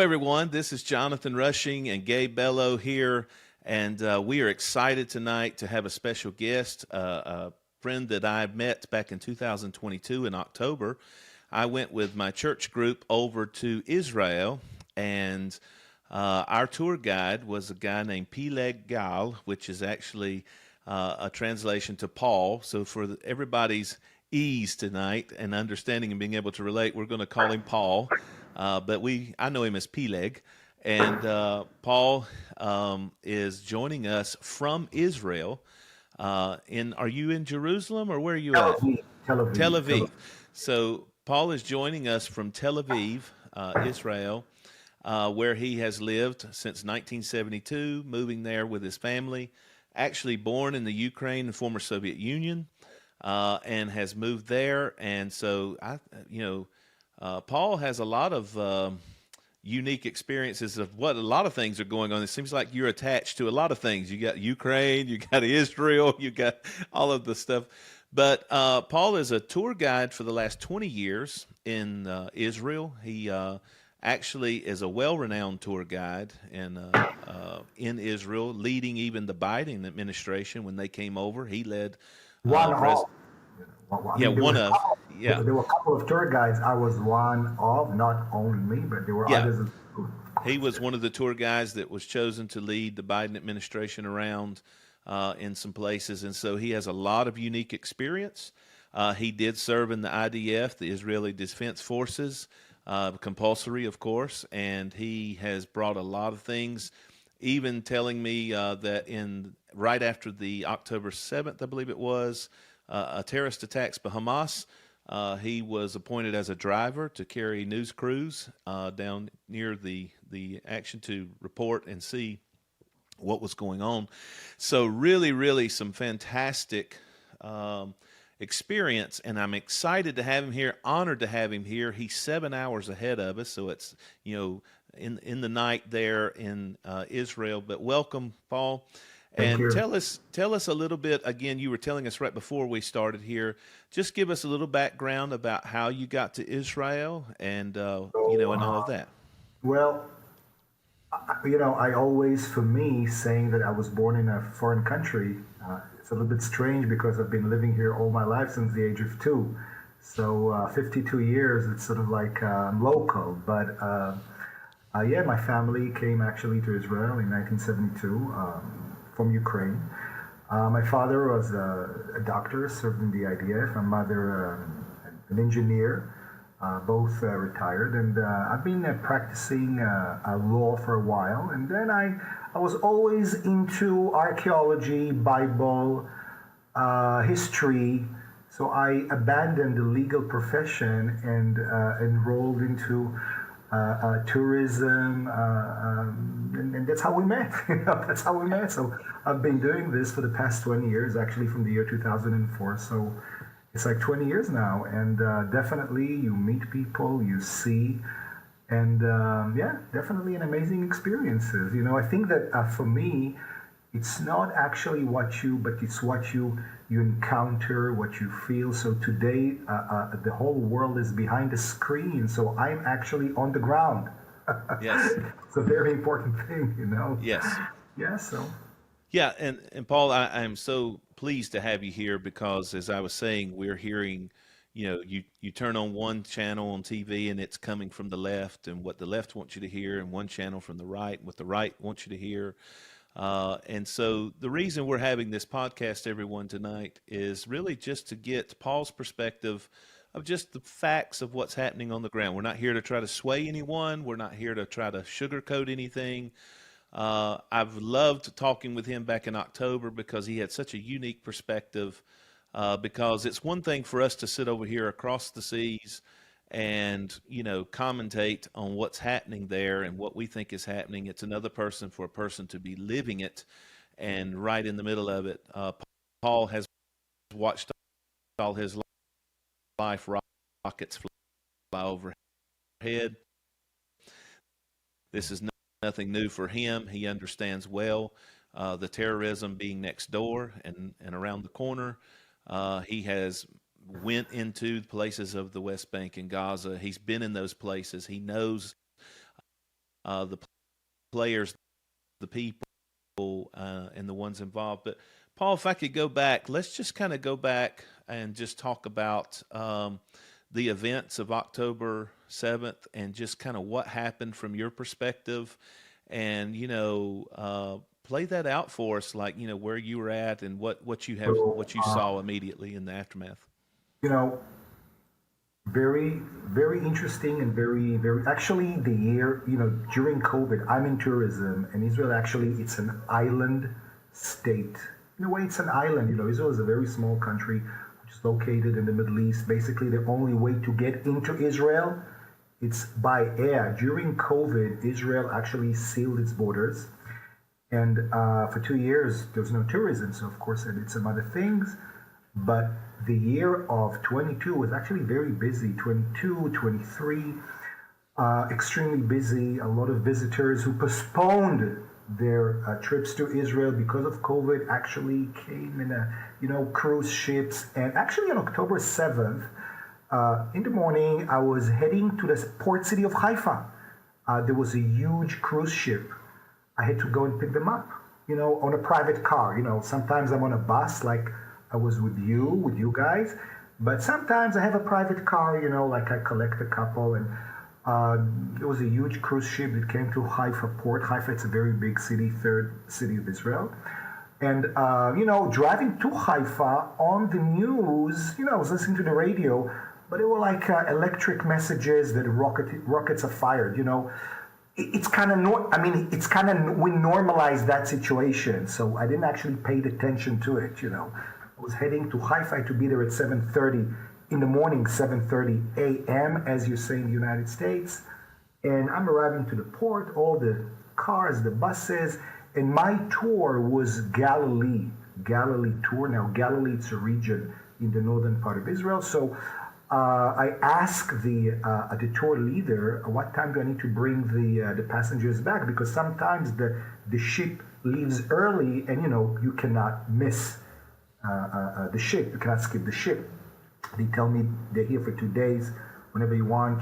everyone. This is Jonathan Rushing and Gabe Bello here, and we are excited tonight to have a special guest, a friend that I met back in 2022 in October. I went with my church group over to Israel, and our tour guide was a guy named Peleg Gal, which is actually a translation to Paul. So for everybody's ease tonight and understanding and being able to relate, we're going to call him Paul. I know him as Peleg, and Paul is joining us from Israel. Are you in Jerusalem or where are you Tel at? Aviv, Tel Tel Aviv, Tel Aviv. So Paul is joining us from Tel Aviv, Israel, where he has lived since 1972, moving there with his family. Actually born in the Ukraine, the former Soviet Union, and has moved there. And so Paul has a lot of unique experiences of what a lot of things are going on. It seems like you're attached to a lot of things. You got Ukraine, you got Israel, you got all of the stuff. But Paul is a tour guide for the last 20 years in Israel. He actually is a well-renowned tour guide in Israel, leading even the Biden administration when they came over. He led one pres. of. I Yeah, mean, one of. Yeah, there were a couple of tour guides. I was one of, not only me, but there were yeah. others. He was one of the tour guides that was chosen to lead the Biden administration around in some places, and so he has a lot of unique experience. He did serve in the IDF, the Israeli Defense Forces, compulsory, of course, and he has brought a lot of things. Even telling me that in right after the October 7th, I believe it was, a terrorist attacks by Hamas. He was appointed as a driver to carry news crews down near the action to report and see what was going on. So really, really some fantastic experience, and I'm excited to have him here, honored to have him here. He's 7 hours ahead of us, so it's, in the night there in Israel. But welcome, Paul. Thank And you. tell us a little bit. Again, you were telling us right before we started here. Just give us a little background about how you got to Israel, and So, and all of that. well, I always, for me, saying that I was born in a foreign country, it's a little bit strange because I've been living here all my life since the age of 2. So 52 years, it's sort of like I'm local. But yeah, my family came actually to Israel in 1972 from Ukraine. My father was a doctor, served in the IDF. My mother, an engineer, both retired. And I've been practicing law for a while. And then I was always into archaeology, Bible, history. So I abandoned the legal profession and enrolled into tourism, and that's how we met. That's how we met. So I've been doing this for the past 20 years, actually from the year 2004. So it's like 20 years now, and definitely you meet people, you see, and yeah, definitely an amazing experiences. I think that for me, it's not actually but it's what you encounter, what you feel. So today, the whole world is behind the screen, so I'm actually on the ground. Yes. It's a very important thing. Yes. Yeah. So Yeah, and Paul, I am so pleased to have you here because, as I was saying, we're hearing, you turn on one channel on TV and it's coming from the left and what the left wants you to hear, and one channel from the right, what the right wants you to hear. And so the reason we're having this podcast, everyone, tonight is really just to get Paul's perspective of just the facts of what's happening on the ground. We're not here to try to sway anyone. We're not here to try to sugarcoat anything. I've loved talking with him back in October because he had such a unique perspective. Because it's one thing for us to sit over here across the seas and commentate on what's happening there and what we think is happening. It's another person for a person to be living it and right in the middle of it. Paul has watched all his life rockets fly overhead. This is nothing new for him. He understands well the terrorism being next door and around the corner. He has went into places of the West Bank and Gaza. He's been in those places. He knows the players, the people, and the ones involved. But Paul, if I could go back, let's just kind of go back and just talk about the events of October 7th and just kind of what happened from your perspective, and play that out for us, like where you were at and So, what you saw immediately in the aftermath. you know, very, very interesting and very, very. Actually, the year, during COVID, I'm in tourism, and Israel actually it's an island state. In a way, it's an island. Israel is a very small country which is located in the Middle East. Basically, the only way to get into Israel it's by air. During COVID, Israel actually sealed its borders, and for 2 years there was no tourism. So of course, I did some other things. But the year of 22 was actually very busy. 22, 23, extremely busy. A lot of visitors who postponed their trips to Israel because of COVID actually came in cruise ships. And actually on October 7th, in the morning, I was heading to the port city of Haifa. There was a huge cruise ship. I had to go and pick them up, on a private car. Sometimes I'm on a bus, like I was with you guys, but sometimes I have a private car, like I collect a couple. And there was a huge cruise ship that came to Haifa port. Haifa, it's a very big city, third city of Israel. And, driving to Haifa on the news, I was listening to the radio, but it were like electric messages that rockets are fired, It's kind of, we normalized that situation. So I didn't actually pay attention to it, I was heading to Haifa to be there at 7:30 in the morning, 7:30 a.m., as you say in the United States. And I'm arriving to the port, all the cars, the buses, and my tour was Galilee tour. Now, Galilee, it's a region in the northern part of Israel. So I asked the tour leader, what time do I need to bring the passengers back? Because sometimes the ship leaves early, and you cannot miss the ship. You cannot skip the ship. They tell me they're here for 2 days. Whenever you want,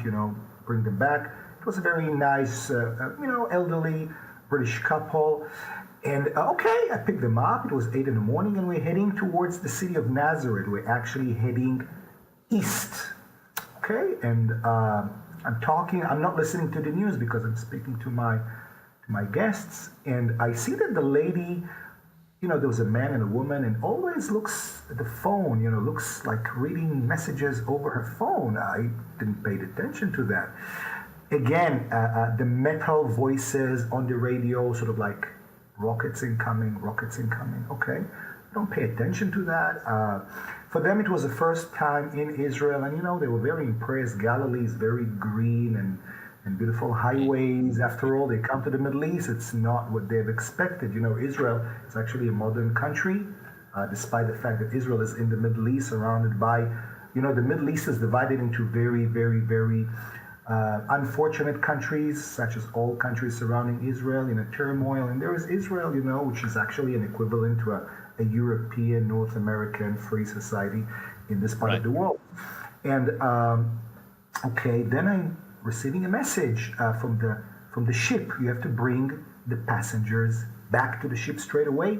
bring them back. It was a very nice, elderly British couple. And okay, I picked them up. It was 8 in the morning, and we're heading towards the city of Nazareth. We're actually heading east. Okay, and I'm not listening to the news because I'm speaking to my guests, and I see that the lady, there was a man and a woman, and always looks at the phone, looks like reading messages over her phone. I didn't pay attention to that. Again, the metal voices on the radio, sort of like rockets incoming. Okay, don't pay attention to that. For them, it was the first time in Israel, and they were very impressed. Galilee is very green and beautiful highways. After all, they come to the Middle East. It's not what they've expected. Israel is actually a modern country, despite the fact that Israel is in the Middle East, surrounded by, the Middle East is divided into very, very, very unfortunate countries, such as all countries surrounding Israel in a turmoil. And there is Israel, which is actually an equivalent to a European, North American free society in this part of the world. And okay, then I'm receiving a message from the ship. You have to bring the passengers back to the ship straight away.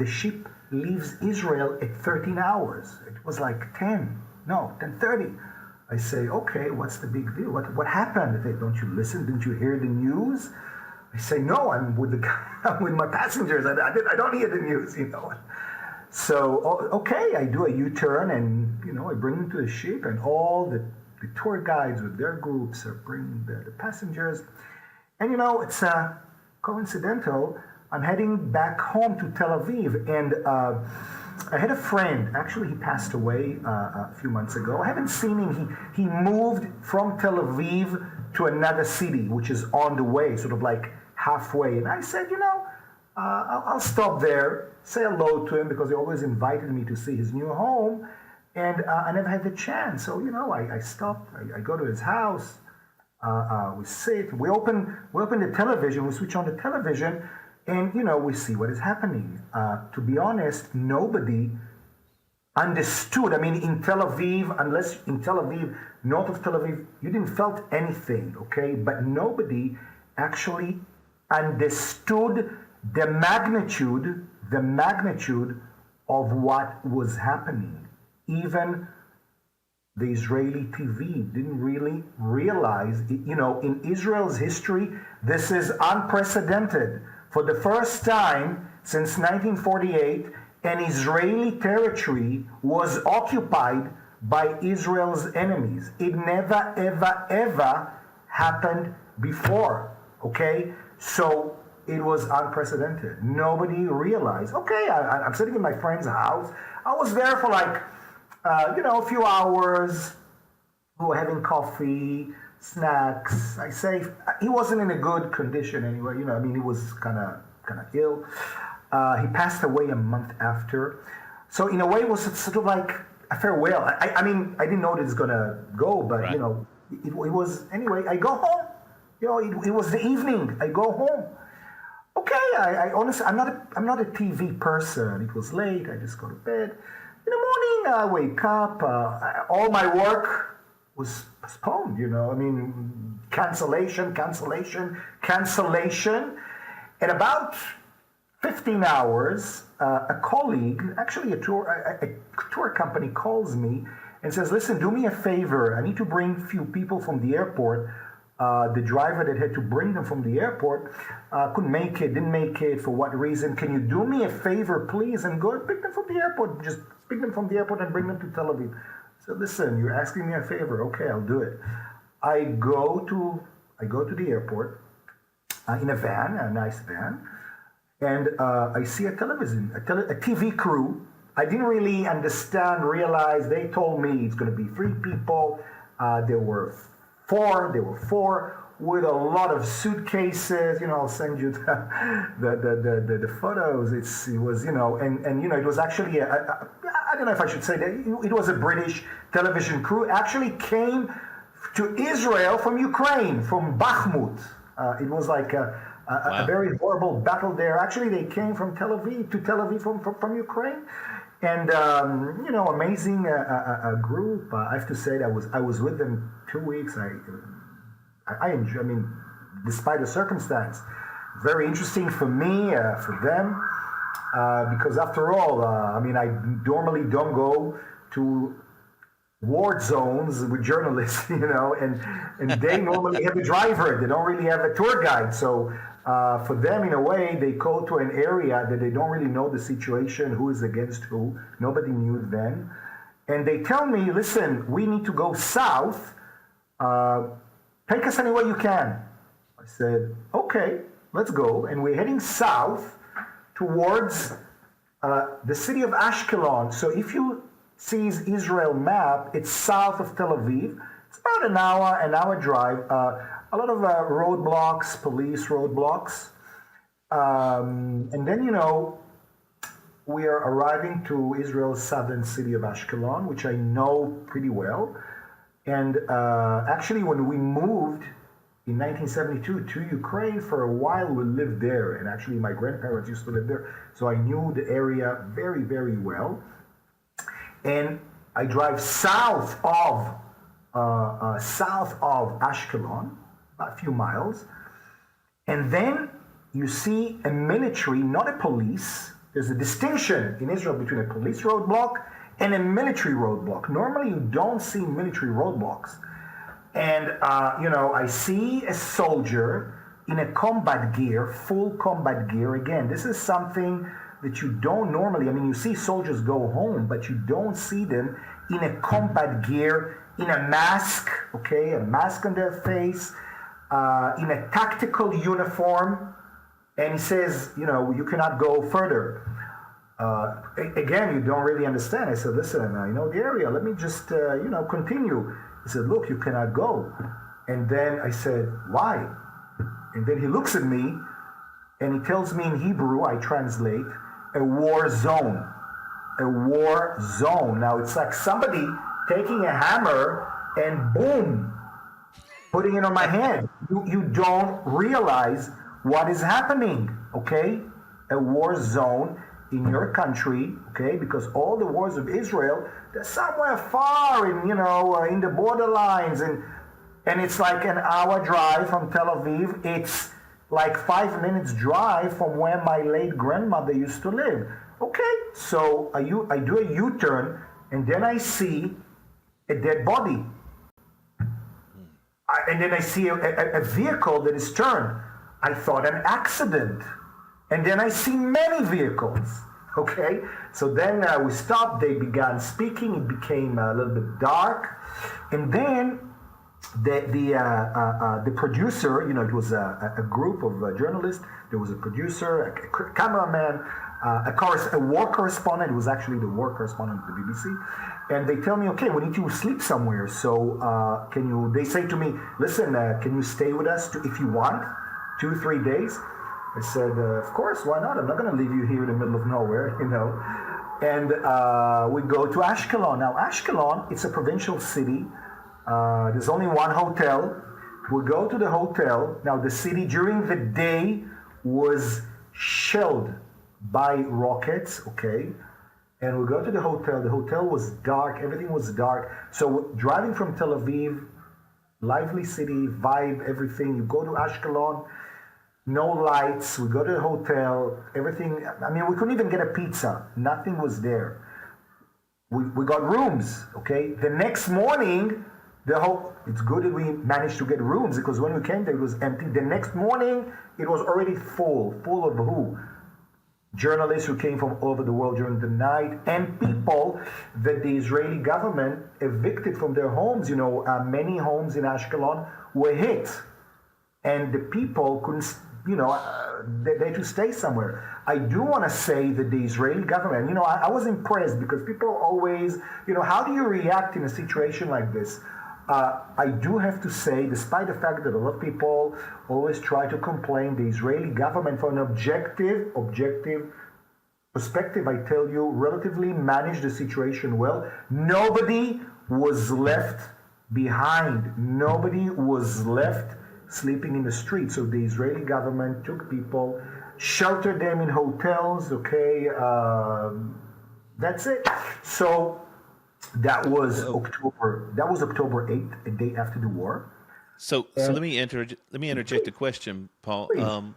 The ship leaves Israel at 13 hours. It was like 10:30. I say, okay, what's the big deal? What happened? They say, don't you listen? Didn't you hear the news? I say, no, I'm with I'm with my passengers. I don't hear the news, So, okay, I do a U-turn, and, I bring them to the ship, and all the tour guides with their groups are bringing the passengers. And, it's coincidental. I'm heading back home to Tel Aviv, and I had a friend. Actually, he passed away a few months ago. I haven't seen him. He moved from Tel Aviv to another city, which is on the way, sort of like halfway. And I said, I'll stop there, say hello to him, because he always invited me to see his new home. And I never had the chance. So, I stopped. I go to his house. We sit. We open the television. We switch on the television. And, we see what is happening. To be honest, nobody understood. I mean, in Tel Aviv, north of Tel Aviv, you didn't felt anything, okay? But nobody actually understood the magnitude of what was happening. Even the Israeli TV didn't really realize, in Israel's history, this is unprecedented. For the first time since 1948, an Israeli territory was occupied by Israel's enemies. It never, ever, ever happened before, okay? So it was unprecedented. Nobody realized. Okay, I'm sitting in my friend's house. I was there for like, a few hours. We were having coffee, snacks. I say he wasn't in a good condition anyway. He was kind of ill. He passed away a month after. So in a way, it was sort of like a farewell. I mean, I didn't know that it's gonna go, but Right. It was anyway. I go home. It was the evening. I go home. Okay, I honestly, I'm not a TV person. It was late. I just go to bed. In the morning, I wake up. All my work was postponed. Cancellation. At about 15 hours, a colleague, actually a tour company, calls me and says, "Listen, do me a favor. I need to bring a few people from the airport. The driver that had to bring them from the airport couldn't make it, didn't make it, for what reason? Can you do me a favor, please, and go and pick them from the airport? Just pick them from the airport and bring them to Tel Aviv." So listen, you're asking me a favor. Okay, I'll do it. I go to the airport in a van, a nice van, and I see a TV crew. I didn't really realize. They told me it's going to be 3 people. There were four with a lot of suitcases. I'll send you the photos. It was it was actually I don't know if I should say that it was a British television crew. Actually came to Israel from Ukraine, from Bakhmut. It was like a very horrible battle there. Actually, they came from Tel Aviv from Ukraine. And amazing group. I have to say that I was with them 2 weeks. I enjoy. Despite the circumstance, very interesting for me, for them, because after all, I normally don't go to war zones with journalists, and they normally have a driver. They don't really have a tour guide. So for them, in a way, they go to an area that they don't really know the situation, who is against who. Nobody knew then. And they tell me, listen, we need to go south. Take us anywhere you can. I said, okay, let's go. And we're heading south towards the city of Ashkelon. So if you see Israel map, it's south of Tel Aviv. It's about an hour drive. A lot of roadblocks, police roadblocks. And then, we are arriving to Israel's southern city of Ashkelon, which I know pretty well. And actually, when we moved in 1972 to Ukraine, for a while we lived there. And actually, my grandparents used to live there. So I knew the area very, very well. And I drive south of Ashkelon, a few miles, and then you see a military, not a police. There's a distinction in Israel between a police roadblock and a military roadblock. Normally, you don't see military roadblocks. And I see a soldier in a combat gear, full combat gear. Again, this is something that you don't normally. You see soldiers go home, but you don't see them in a combat gear, in a mask, okay, a mask on their face, in a tactical uniform, and he says, you cannot go further. Again, you don't really understand. I said, listen, I know the area. Let me just, continue. He said, look, you cannot go. And then I said, why? And then he looks at me, and he tells me in Hebrew, I translate, a war zone. A war zone. Now, it's like somebody taking a hammer and boom, putting it on my head. You don't realize what is happening, okay? A war zone in your country, okay? Because all the wars of Israel, they're somewhere far in, in the borderlines. and it's like an hour drive from Tel Aviv. It's like 5 minutes drive from where my late grandmother used to live. Okay, so I do a U-turn, and then I see a dead body. And then I see a vehicle that is turned. I thought an accident. And then I see many vehicles. Okay, so then we stopped. They began speaking. It became a little bit dark, and then the producer, it was a group of journalists. There was a producer, a cameraman, a war correspondent. It was actually the war correspondent of the BBC. And they tell me, okay, we need to sleep somewhere. So they say to me, listen, can you stay with us if you want, 2-3 days? I said, of course, why not? I'm not going to leave you here in the middle of nowhere, And we go to Ashkelon. Now, Ashkelon, it's a provincial city. There's only one hotel. We go to the hotel. Now, the city during the day was shelled by rockets, okay? And we go to the hotel. The hotel was dark. Everything was dark. So driving from Tel Aviv, lively city, vibe, everything. You go to Ashkelon, no lights. We go to the hotel. Everything. I mean, we couldn't even get a pizza. Nothing was there. We got rooms, okay? The next morning, it's good that we managed to get rooms, because when we came there, it was empty. The next morning, it was already full of who? Journalists who came from all over the world during the night, and people that the Israeli government evicted from their homes. Many homes in Ashkelon were hit, and the people couldn't, they had to stay somewhere. I do want to say that the Israeli government, I was impressed, because people always, how do you react in a situation like this? I do have to say, despite the fact that a lot of people always try to complain, the Israeli government, from an objective perspective, I tell you, relatively managed the situation well. Nobody was left behind. Nobody was left sleeping in the street. So the Israeli government took people, sheltered them in hotels, okay? That's it. So that was October 8th, a day after the war. So let me interject a question, Paul. Please.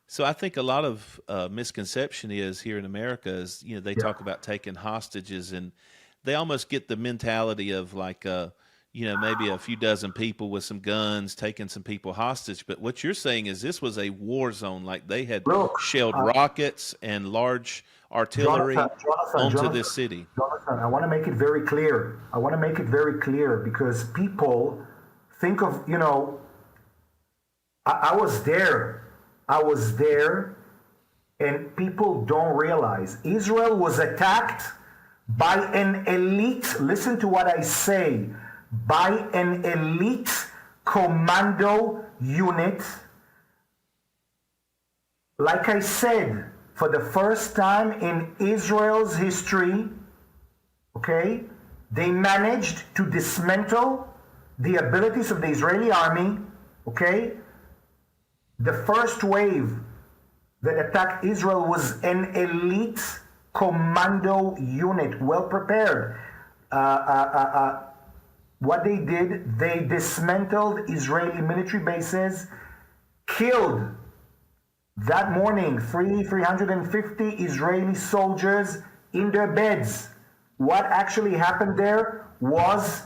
So I think a lot of misconception is here in America is, they talk about taking hostages, and they almost get the mentality of like, maybe a few dozen people with some guns taking some people hostage. But what you're saying is this was a war zone, like they had Look, shelled rockets and large artillery onto this city. Jonathan, I want to make it very clear. Because people think of, I was there. And people don't realize Israel was attacked by an elite, listen to what I say, by an elite commando unit. Like I said, for the first time in Israel's history, okay, they managed to dismantle the abilities of the Israeli army, okay? The first wave that attacked Israel was an elite commando unit, well prepared. What they did, they dismantled Israeli military bases, killed that morning 350 Israeli soldiers in their beds. What actually happened there was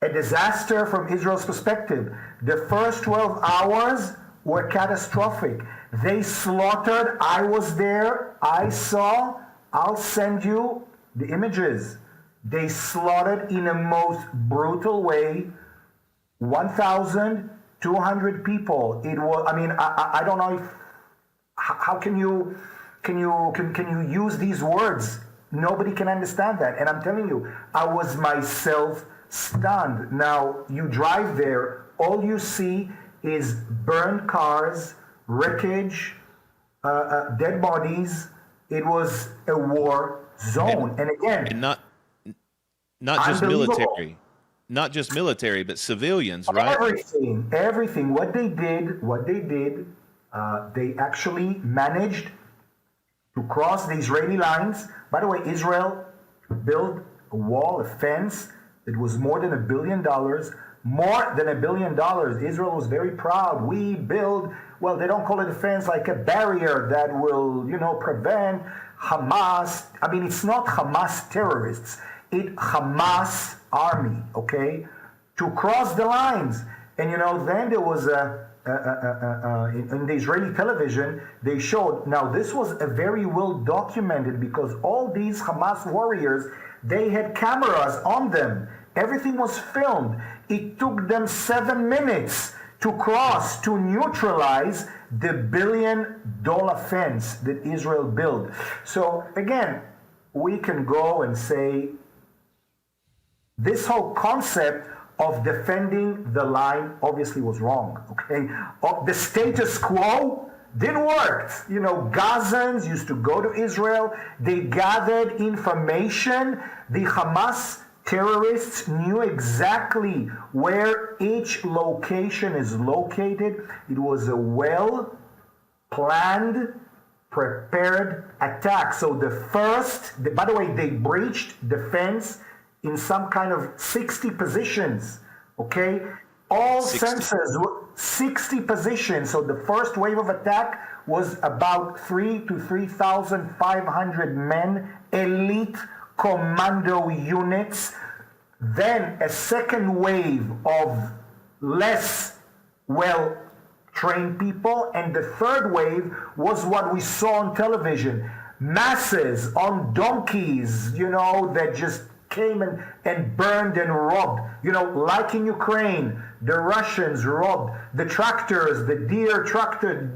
a disaster from Israel's perspective. The first 12 hours were catastrophic. They slaughtered, I was there, I saw, I'll send you the images. They slaughtered in a most brutal way 1,200 people. It was, I don't know if, how can you use these words? Nobody can understand that. And I'm telling you, I was myself stunned. Now, you drive there, all you see is burned cars, wreckage, dead bodies. It was a war zone. And again, and not just military, but civilians, right? Everything. What they did, they actually managed to cross the Israeli lines. By the way, Israel built a wall, a fence that was more than $1 billion more than $1 billion. Israel was very proud. We build, well, they don't call it a fence, like a barrier that will, prevent Hamas. I mean, it's not Hamas terrorists. It's Hamas army, okay, to cross the lines. And, then there was in the Israeli television, they showed, now this was a very well documented, because all these Hamas warriors, they had cameras on them. Everything was filmed. It took them 7 minutes to cross, to neutralize the $1 billion fence that Israel built. So again, we can go and say this whole concept of defending the line obviously was wrong, okay? The status quo didn't work. Gazans used to go to Israel. They gathered information. The Hamas terrorists knew exactly where each location is located. It was a well-planned, prepared attack. So by the way, they breached the fence in some kind of 60 positions, okay? All 60. sensors were 60 positions. So the first wave of attack was about 3,000 to 3,500 men, elite commando units. Then a second wave of less well-trained people. And the third wave was what we saw on television. Masses on donkeys, that just came and burned and robbed. Like in Ukraine, the Russians robbed the tractors, the Deere tractor,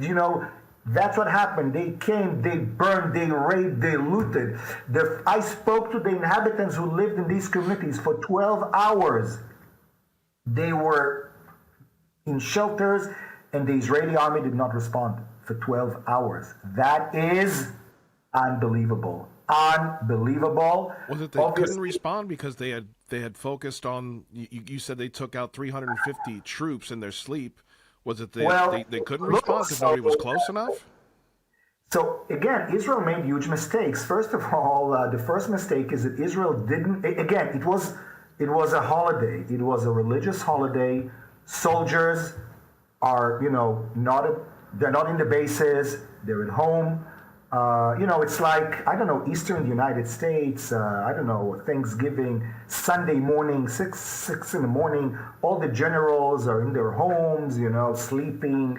that's what happened. They came, they burned, they raped, they looted. I spoke to the inhabitants who lived in these communities for 12 hours. They were in shelters, and the Israeli army did not respond for 12 hours. That is unbelievable. Unbelievable. Was it they couldn't respond because they had focused on, you said they took out 350 troops in their sleep. Was it they couldn't respond because nobody was close enough? So again, Israel made huge mistakes. First of all, the first mistake is that Israel didn't, again, it was a holiday. It was a religious holiday. Soldiers are, they're not in the bases, they're at home. It's like, Eastern United States, Thanksgiving, Sunday morning, 6 in the morning, all the generals are in their homes, sleeping.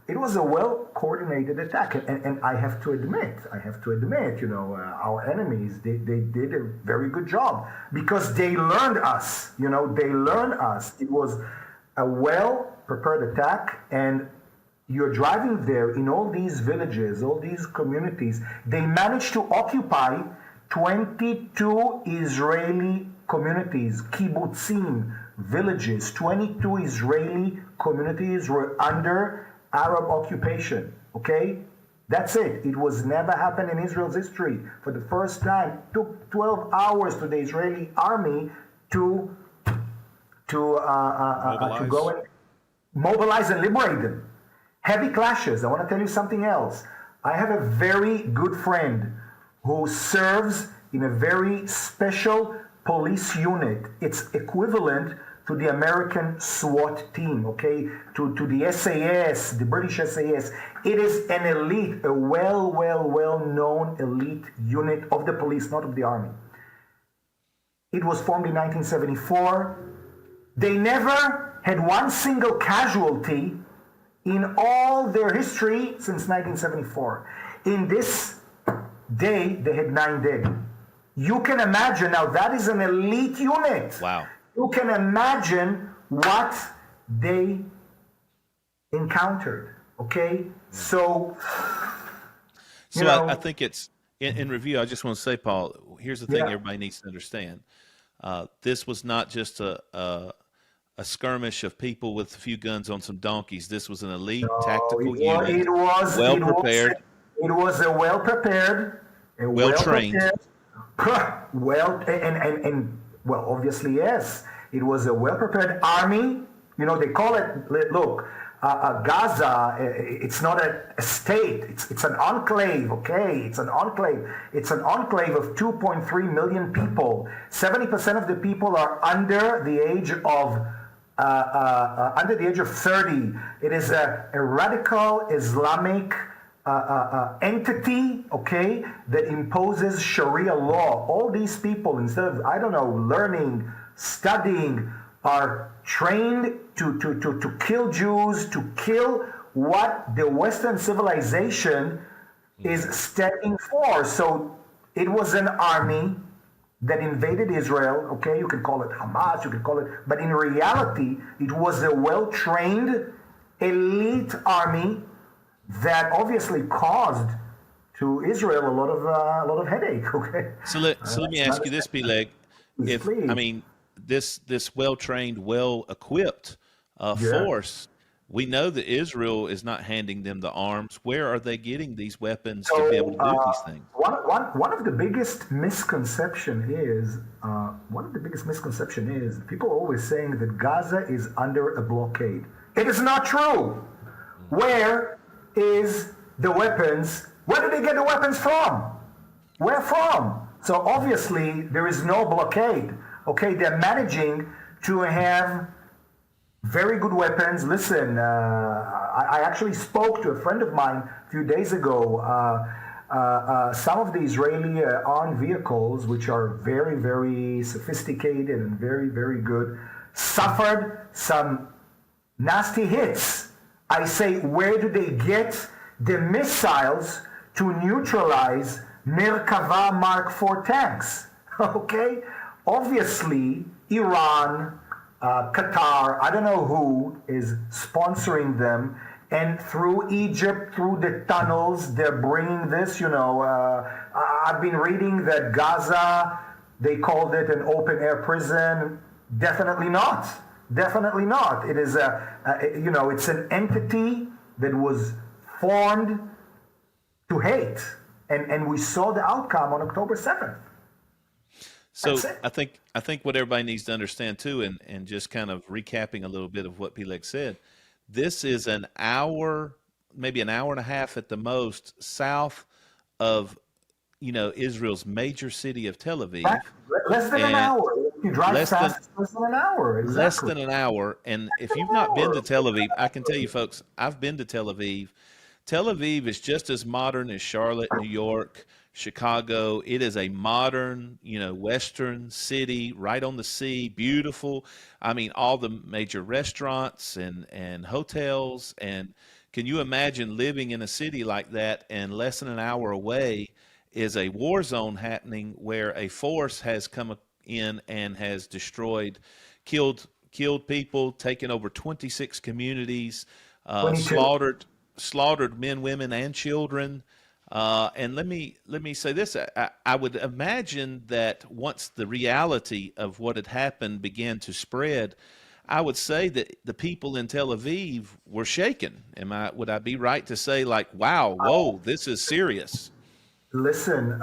It was a well-coordinated attack. And I have to admit, our enemies, they did a very good job because they learned us, It was a well-prepared attack, and you're driving there in all these villages, all these communities. They managed to occupy 22 Israeli communities, kibbutzim, villages. 22 Israeli communities were under Arab occupation, okay? That's it. It was never happened in Israel's history. For the first time, it took 12 hours to the Israeli army to go and mobilize and liberate them. Heavy clashes. I want to tell you something else. I have a very good friend who serves in a very special police unit. It's equivalent to the American SWAT team, okay? To the SAS, the British SAS. It is an elite, a well-known elite unit of the police, not of the army. It was formed in 1974. They never had one single casualty in all their history since 1974. In this day, they had 9 dead. You can imagine, now that is an elite unit. Wow. You can imagine what they encountered, okay? So I think it's, in review, I just want to say, Paul, here's the thing everybody needs to understand. This was not just a skirmish of people with a few guns on some donkeys. This was an elite tactical unit, well prepared. It was a well prepared, well trained. Well, obviously, yes. It was a well prepared army. They call it, look, Gaza, it's not a state. It's an enclave, okay? It's an enclave. It's an enclave of 2.3 million people. 70% of the people are under the age of under the age of 30. It is a radical Islamic entity, okay, that imposes Sharia law. All these people, instead of, I don't know, learning, studying, are trained to kill Jews, to kill what the Western civilization is standing for. So it was an army that invaded Israel. Okay, you can call it Hamas, you can call it, but in reality, it was a well-trained elite army that obviously caused to Israel a lot of headache. Okay, So let me ask you this, Peleg. If I please, mean this well trained, well equipped yeah. force, we know that Israel is not handing them the arms. Where are they getting these weapons to be able So to do these things? one of the biggest misconception is people are always saying that Gaza is under a blockade. It is not true. Where is the weapons? Where did they get the weapons from? Where from? So obviously there is no blockade. Okay, they're managing to have very good weapons. Listen, I actually spoke to a friend of mine a few days ago. Some of the Israeli armed vehicles, which are very, very sophisticated and very, very good, suffered some nasty hits. I say, where do they get the missiles to neutralize Merkava Mark IV tanks? Okay? Obviously, Iran, Qatar, I don't know who is sponsoring them, and through Egypt, through the tunnels, they're bringing this. I've been reading that Gaza, they called it an open air prison. Definitely not. Definitely not. It is it's an entity that was formed to hate, and we saw the outcome on October 7th. So That's it. I think what everybody needs to understand too, and just kind of recapping a little bit of what Peleg said, this is an hour, maybe an hour and a half at the most, south of Israel's major city of Tel Aviv, Less than an and hour. If you drive less than fast, it's less than an hour. less Exactly. than an hour. And if An you've not been hour. to Tel Aviv, I can tell you, folks, I've been to Tel Aviv. Tel Aviv is just as modern as Charlotte, New York, Chicago. It is a modern, Western city right on the sea, beautiful. I mean, all the major restaurants and hotels. And can you imagine living in a city like that, and less than an hour away is a war zone happening where a force has come in and has destroyed, killed people, taken over 26 communities, 22. slaughtered men, women, and children. And let me say this: I would imagine that once the reality of what had happened began to spread, I would say that the people in Tel Aviv were shaken. Would I be right to say, like, wow, whoa, this is serious? Listen,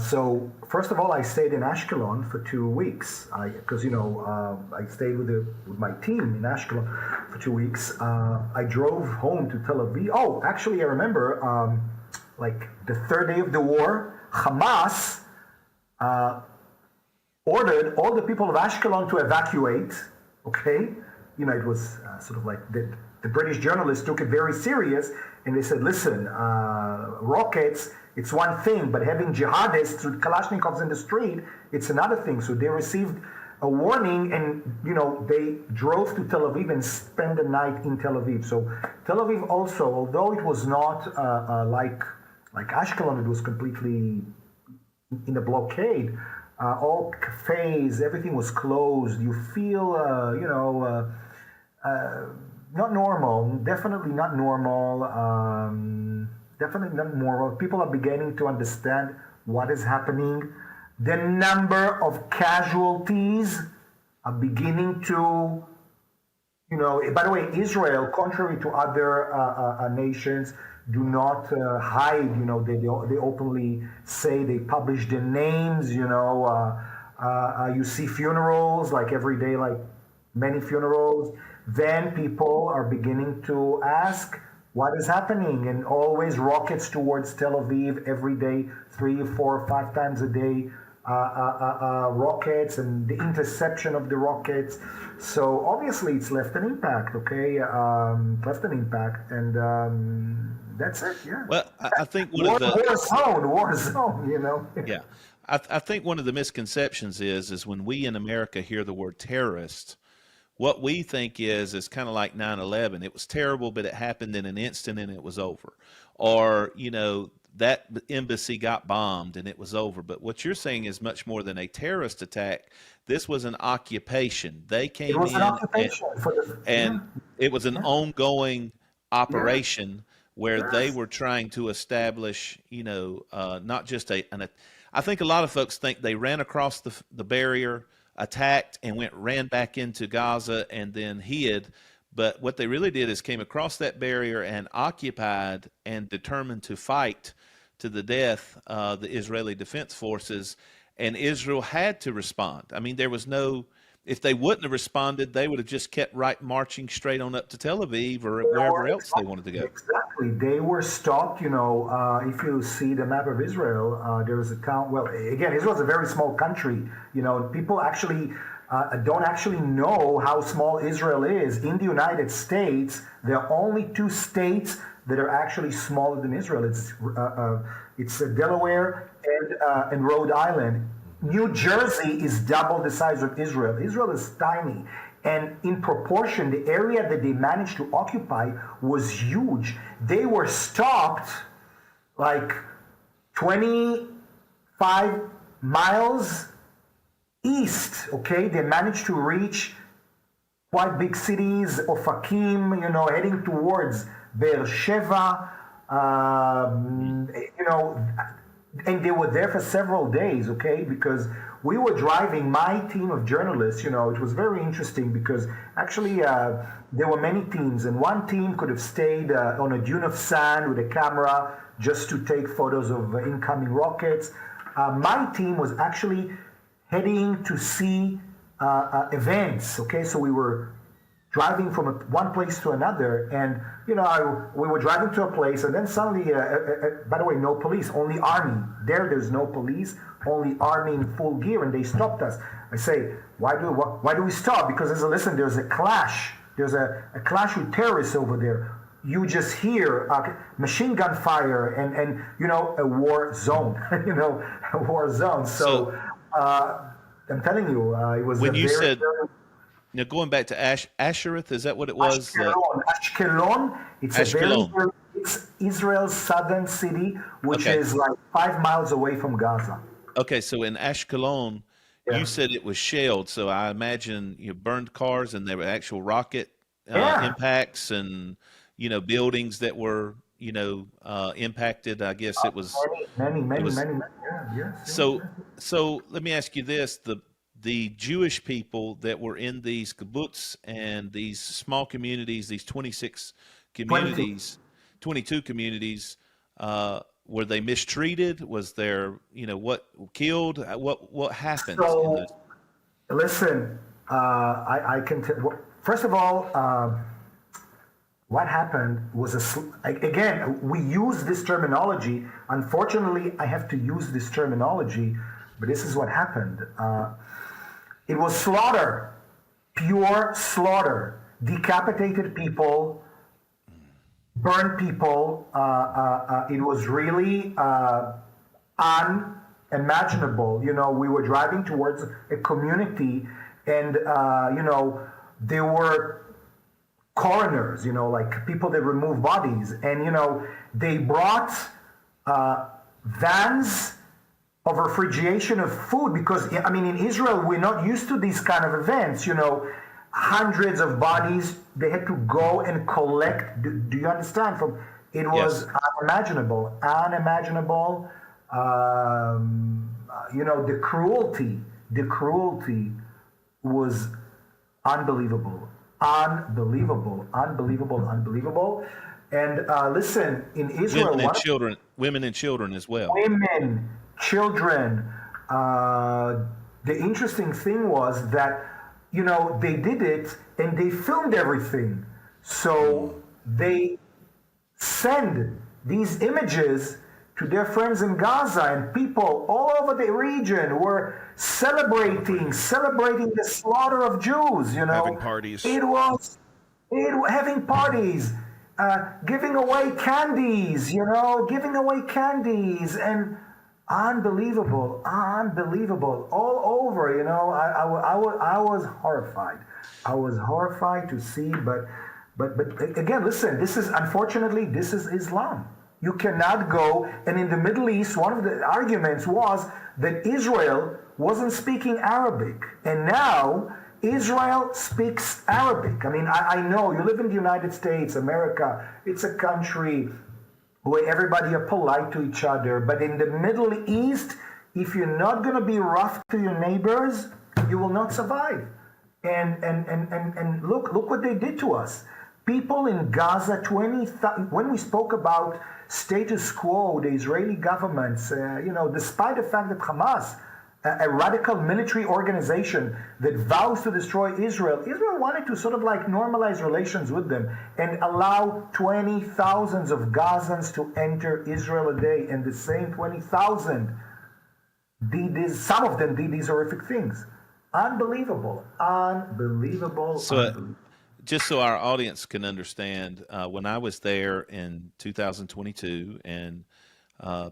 so first of all, I stayed in Ashkelon for 2 weeks. Because I stayed with my team in Ashkelon for 2 weeks. I drove home to Tel Aviv. Oh, actually, I remember, like the third day of the war, Hamas ordered all the people of Ashkelon to evacuate. Okay, it was sort of like the British journalists took it very serious, and they said, "Listen, rockets, it's one thing, but having jihadists with Kalashnikovs in the street, it's another thing." So they received a warning, and they drove to Tel Aviv and spent the night in Tel Aviv. So Tel Aviv also, although it was not like Ashkelon, it was completely in a blockade. All cafes, everything was closed. You feel, not normal. Definitely not normal. Definitely not normal. People are beginning to understand what is happening. The number of casualties are beginning to, by the way, Israel, contrary to other nations, do not hide. They openly say, they publish the names. You see funerals like every day, like many funerals. Then people are beginning to ask what is happening, and always rockets towards Tel Aviv every day, 3, 4, 5 times a day. rockets and the interception of the rockets. So obviously, it's left an impact. Okay, left an impact, and that's it. Yeah. Well, I think one of the War zone. You know. yeah, I think one of the misconceptions is when we in America hear the word terrorist, what we think is kind of like 9/11. It was terrible, but it happened in an instant and it was over. Or, that embassy got bombed and it was over. But what you're saying is much more than a terrorist attack. This was an occupation. They It came was an in occupation for the. and Yeah. it was an Yeah. ongoing Yeah. operation where they Yes. were trying to establish, not just I think a lot of folks think they ran across the barrier, attacked, and ran back into Gaza and then hid. But what they really did is came across that barrier and occupied and determined to fight to the death the Israeli Defense Forces, and Israel had to respond. I mean, there was no, if they wouldn't have responded, they would have just kept right marching straight on up to Tel Aviv or wherever else they wanted to go. Exactly. They were stopped. If you see the map of Israel, there is a town. Well, again, Israel is a very small country. People actually don't actually know how small Israel is. In the United States, there are only two states that are actually smaller than Israel. It's Delaware and Rhode Island. New Jersey is double the size of Israel. Israel is tiny. And in proportion, the area that they managed to occupy was huge. They were stopped like 25 miles east, okay? They managed to reach quite big cities, Ofakim, heading towards Be'er Sheva, and they were there for several days, okay? Because we were driving, my team of journalists, it was very interesting because actually there were many teams, and one team could have stayed on a dune of sand with a camera just to take photos of incoming rockets. My team was actually heading to see events, okay? So we were driving from one place to another, and we were driving to a place, and then suddenly, by the way, no police, only army. There's no police, only army in full gear, and they stopped us. I say, why do we stop? Because there's a clash. There's a clash with terrorists over there. You just hear machine gun fire and a war zone, a war zone. So I'm telling you, it was when a you very, said. very. Now, going back to Ashereth, is that what it was? Ashkelon. It's Ashkelon. It's Israel's southern city, which Okay. is like 5 miles away from Gaza. Okay, so in Ashkelon, Yeah. you said it was shelled. So I imagine burned cars and there were actual rocket Yeah. impacts and buildings that were impacted. I guess it was. Many. was- Yeah, yes. So let me ask you this: the Jewish people that were in these kibbutz and these small communities, these 26 communities, 22 communities, were they mistreated? Was there, what killed? What happened? So, listen, I can tell. First of all, what happened was again, we use this terminology. Unfortunately, I have to use this terminology, but this is what happened. It was slaughter, pure slaughter, decapitated people, burned people. It was really unimaginable. We were driving towards a community, and there were coroners, like people that remove bodies, and they brought vans of refrigeration of food, because in Israel we're not used to these kind of events. Hundreds of bodies they had to go and collect. Do you understand? It was Yes. unimaginable. The cruelty was unbelievable. And listen, in Israel, women and children as well. women, children. The interesting thing was that, they did it and they filmed everything. So they send these images to their friends in Gaza, and people all over the region were celebrating the slaughter of Jews. Having parties. It was having parties, giving away candies, and unbelievable, all over. I was horrified. I was horrified to see, but again, listen. This is Islam. You cannot go, and in the Middle East, one of the arguments was that Israel wasn't speaking Arabic, and now Israel speaks Arabic. I mean, I know you live in the United States, America. It's a country where everybody are polite to each other, but in the Middle East, if you're not going to be rough to your neighbors, you will not survive. And look what they did to us. People in Gaza, when we spoke about status quo, the Israeli governments, despite the fact that Hamas, a radical military organization that vows to destroy Israel wanted to sort of like normalize relations with them and allow 20,000 of Gazans to enter Israel a day, and the same 20,000 some of them did these horrific things. Unbelievable. So, just so our audience can understand, when I was there in 2022, and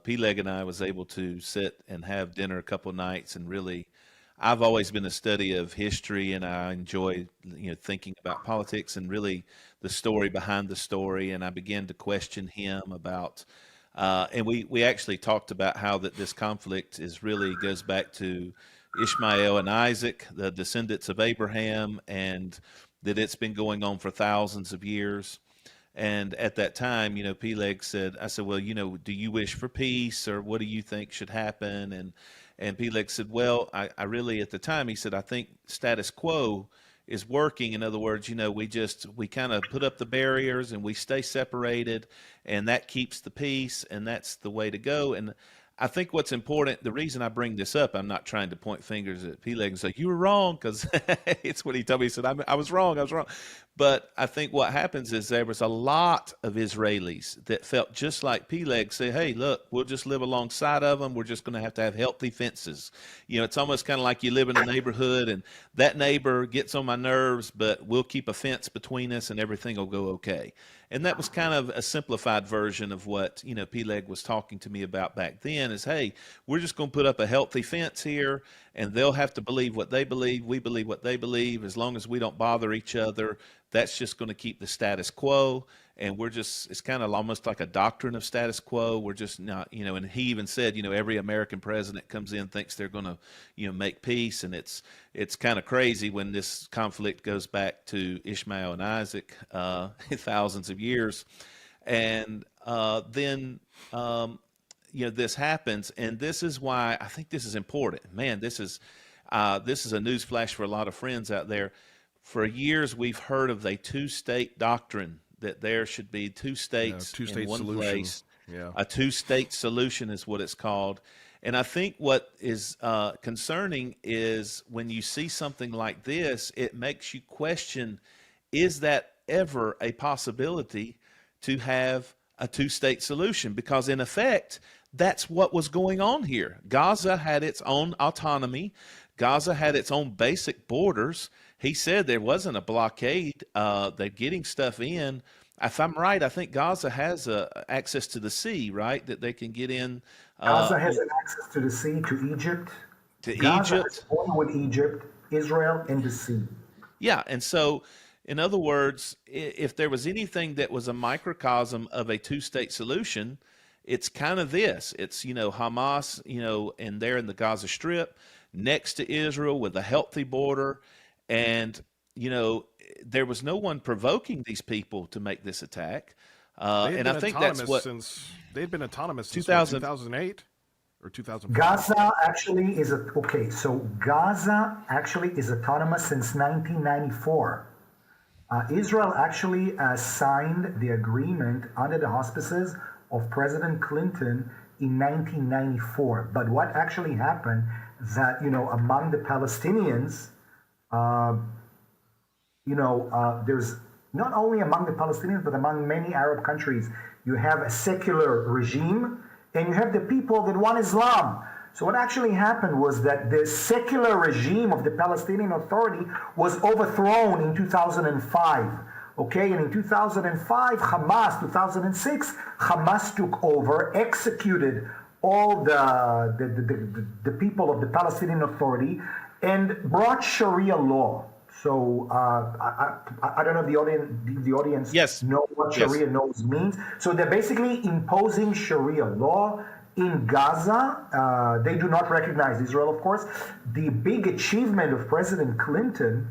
Peleg and I was able to sit and have dinner a couple of nights, and really, I've always been a study of history, and I enjoy thinking about politics and really the story behind the story. And I began to question him about, and we actually talked about how that this conflict goes back to Ishmael and Isaac, the descendants of Abraham, and that it's been going on for thousands of years. And at that time, Peleg said, I said, well, do you wish for peace, or what do you think should happen? And Peleg said, well, I really, at the time, he said, I think status quo is working. In other words, we kind of put up the barriers and we stay separated, and that keeps the peace, and that's the way to go. And I think what's important, the reason I bring this up, I'm not trying to point fingers at Peleg and say, you were wrong, because it's what he told me. He said, I was wrong. But I think what happens is there was a lot of Israelis that felt just like Peleg, say, hey, look, we'll just live alongside of them. We're just going to have healthy fences. It's almost kind of like you live in a neighborhood, and that neighbor gets on my nerves, but we'll keep a fence between us and everything will go okay. And that was kind of a simplified version of what, Peleg was talking to me about back then is, hey, we're just going to put up a healthy fence here, and they'll have to believe what they believe. We believe what they believe. As long as we don't bother each other, that's just going to keep the status quo. And it's kind of almost like a doctrine of status quo. We're just not, and he even said, every American president comes in, thinks they're going to, make peace. And it's kind of crazy when this conflict goes back to Ishmael and Isaac, thousands of years. And then, this happens. And this is why I think this is important. Man, this is a news flash for a lot of friends out there. For years, we've heard of a two-state doctrine, that there should be two states in one place. Yeah. A two-state solution is what it's called. And I think what is concerning is when you see something like this, it makes you question, is that ever a possibility to have a two-state solution? Because in effect, that's what was going on here. Gaza had its own autonomy. Gaza had its own basic borders. He said there wasn't a blockade. They're getting stuff in. If I'm right, I think Gaza has access to the sea, right? That they can get in. Gaza has access to the sea, to Egypt. Gaza is border with Egypt, Israel, and the sea. Yeah, and so, in other words, if there was anything that was a microcosm of a two-state solution, it's kind of this. It's, Hamas, and they're in the Gaza Strip, next to Israel with a healthy border. And, there was no one provoking these people to make this attack. And I think that's what they'd been autonomous since 2008 or 2005. Gaza actually is Gaza actually is autonomous since 1994. Israel actually signed the agreement under the auspices of President Clinton in 1994. But what actually happened that, among the Palestinians, there's not only among the Palestinians, but among many Arab countries, you have a secular regime and you have the people that want Islam. So what actually happened was that the secular regime of the Palestinian Authority was overthrown in 2005. Okay, and in 2005, Hamas, 2006, Hamas took over, executed all the people of the Palestinian Authority, and brought Sharia law. So I don't know if the audience Yes. know what Sharia laws means. So they're basically imposing Sharia law in Gaza. They do not recognize Israel, of course. The big achievement of President Clinton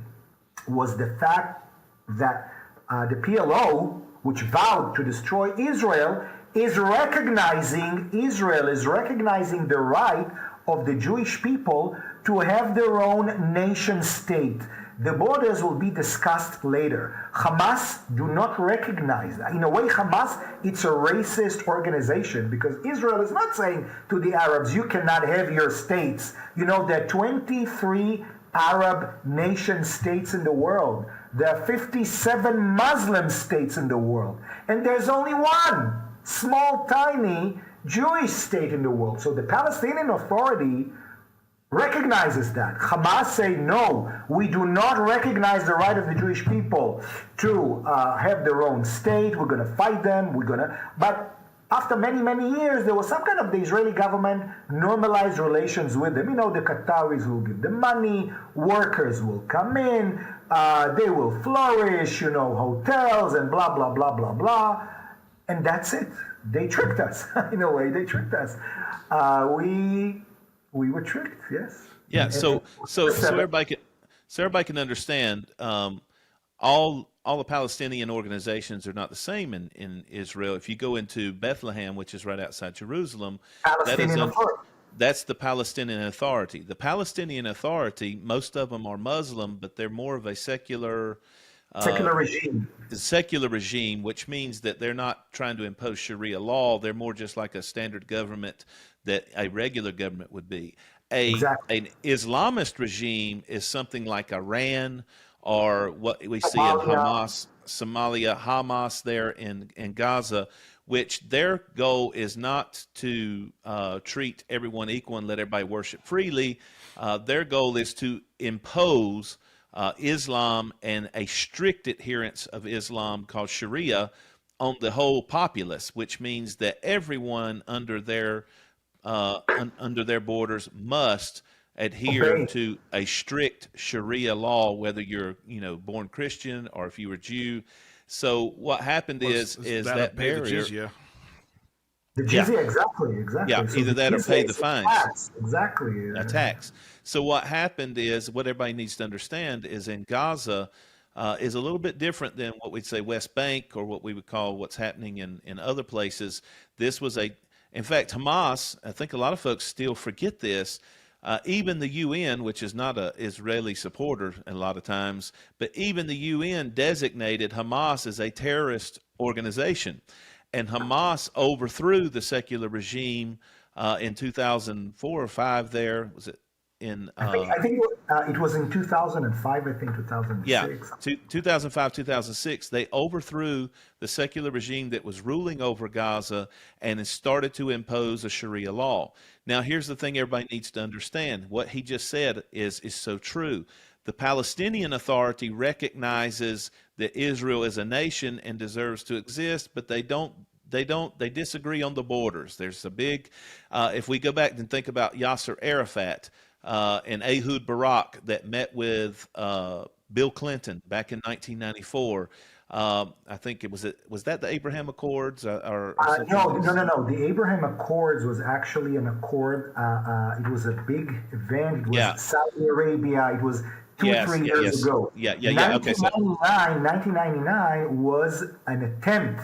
was the fact that the PLO, which vowed to destroy Israel, is recognizing the right of the Jewish people to have their own nation state. The borders will be discussed later. Hamas do not recognize that. In a way, Hamas, it's a racist organization because Israel is not saying to the Arabs, you cannot have your states. You know, there are 23 Arab nation states in the world. There are 57 Muslim states in the world. And there's only one small, tiny Jewish state in the world. So the Palestinian Authority recognizes that. Hamas say, no, we do not recognize the right of the Jewish people to have their own state. We're going to fight them. But after many, many years, there was some kind of the Israeli government normalized relations with them. You know, the Qataris will give them money, workers will come in, they will flourish, you know, hotels and blah, blah, blah, blah, blah. And that's it. They tricked us. In a way, they tricked us. We were tricked, yes. Yeah. So everybody can understand. All the Palestinian organizations are not the same in Israel. If you go into Bethlehem, which is right outside Jerusalem, that's the Palestinian Authority. The Palestinian Authority, most of them are Muslim, but they're more of a secular regime, which means that they're not trying to impose Sharia law. They're more just like a standard government that a regular government would be. An Islamist regime is something like Iran or what we see in Somalia, Hamas there in Gaza, which their goal is not to treat everyone equal and let everybody worship freely. Their goal is to impose Islam and a strict adherence of Islam called Sharia on the whole populace, which means that everyone under their borders must adhere to a strict Sharia law, whether you're born Christian or if you were Jew. So what happened is that barrier. The jizya, exactly. Yeah, so either that or pay the fines. Exactly. A tax. So what happened is, what everybody needs to understand is in Gaza is a little bit different than what we'd say West Bank or what we would call what's happening in other places. This was in fact, Hamas, I think a lot of folks still forget this, even the UN, which is not an Israeli supporter a lot of times, but even the UN designated Hamas as a terrorist organization. And Hamas overthrew the secular regime in 2004 or 5 there. Was it in... I think it was in 2005, I think 2006. Yeah, 2005, 2006. They overthrew the secular regime that was ruling over Gaza and it started to impose a Sharia law. Now, here's the thing everybody needs to understand. What he just said is so true. The Palestinian Authority recognizes that Israel is a nation and deserves to exist, but they disagree on the borders. There's a big, if we go back and think about Yasser Arafat and Ehud Barak that met with Bill Clinton back in 1994. I think was that the Abraham Accords or no. The Abraham Accords was actually an accord. It was a big event. It was Saudi Arabia. It was 3 years ago. Okay. 1999 was an attempt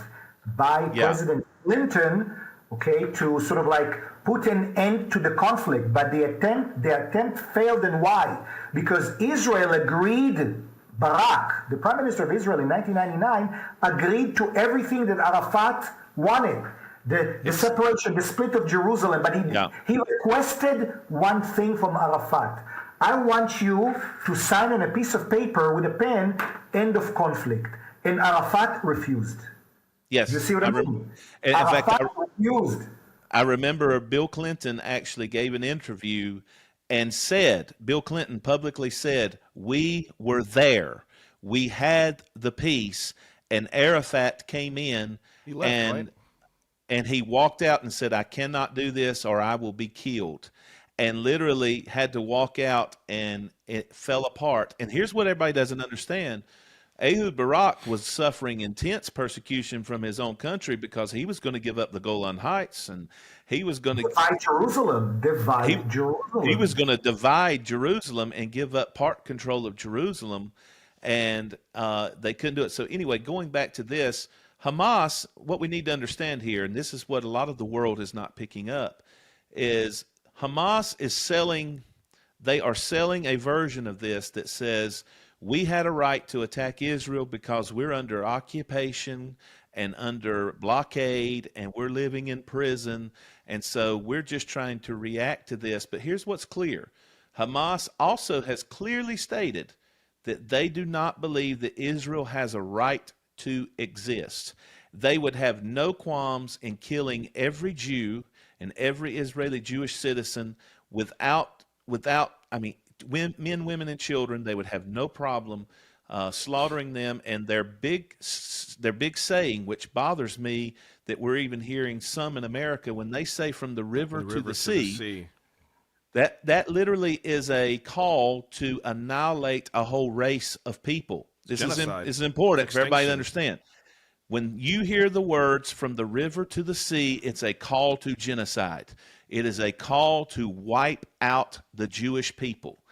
by President Clinton, to sort of like put an end to the conflict. But the attempt failed, and why? Because Israel agreed. Barak, the Prime Minister of Israel in 1999, agreed to everything that Arafat wanted. The separation, the split of Jerusalem, but he requested one thing from Arafat. I want you to sign on a piece of paper with a pen, end of conflict. And Arafat refused. Yes. You see what I mean? In Arafat fact, refused. I remember Bill Clinton actually gave an interview and said, Bill Clinton publicly said, we were there. We had the peace, and Arafat came in He left, right? and he walked out and said, I cannot do this or I will be killed. And literally had to walk out, and it fell apart. And here's what everybody doesn't understand. Ehud Barak was suffering intense persecution from his own country because he was going to give up the Golan Heights, and he was going to Divide Jerusalem. he, Divide he was Jerusalem. going to divide Jerusalem and give up part control of Jerusalem, and they couldn't do it. So anyway, going back to this, Hamas, what we need to understand here, and this is what a lot of the world is not picking up, is Hamas is selling, they are selling a version of this that says, we had a right to attack Israel because we're under occupation and under blockade and we're living in prison. And so we're just trying to react to this. But here's what's clear. Hamas also has clearly stated that they do not believe that Israel has a right to exist. They would have no qualms in killing every Jew and every Israeli Jewish citizen without, men, women, and children. They would have no problem slaughtering them. And their big saying, which bothers me, that we're even hearing some in America when they say from the river, to the sea. That literally is a call to annihilate a whole race of people. This is important for everybody to understand. When you hear the words from the river to the sea, it's a call to genocide. It is a call to wipe out the Jewish people.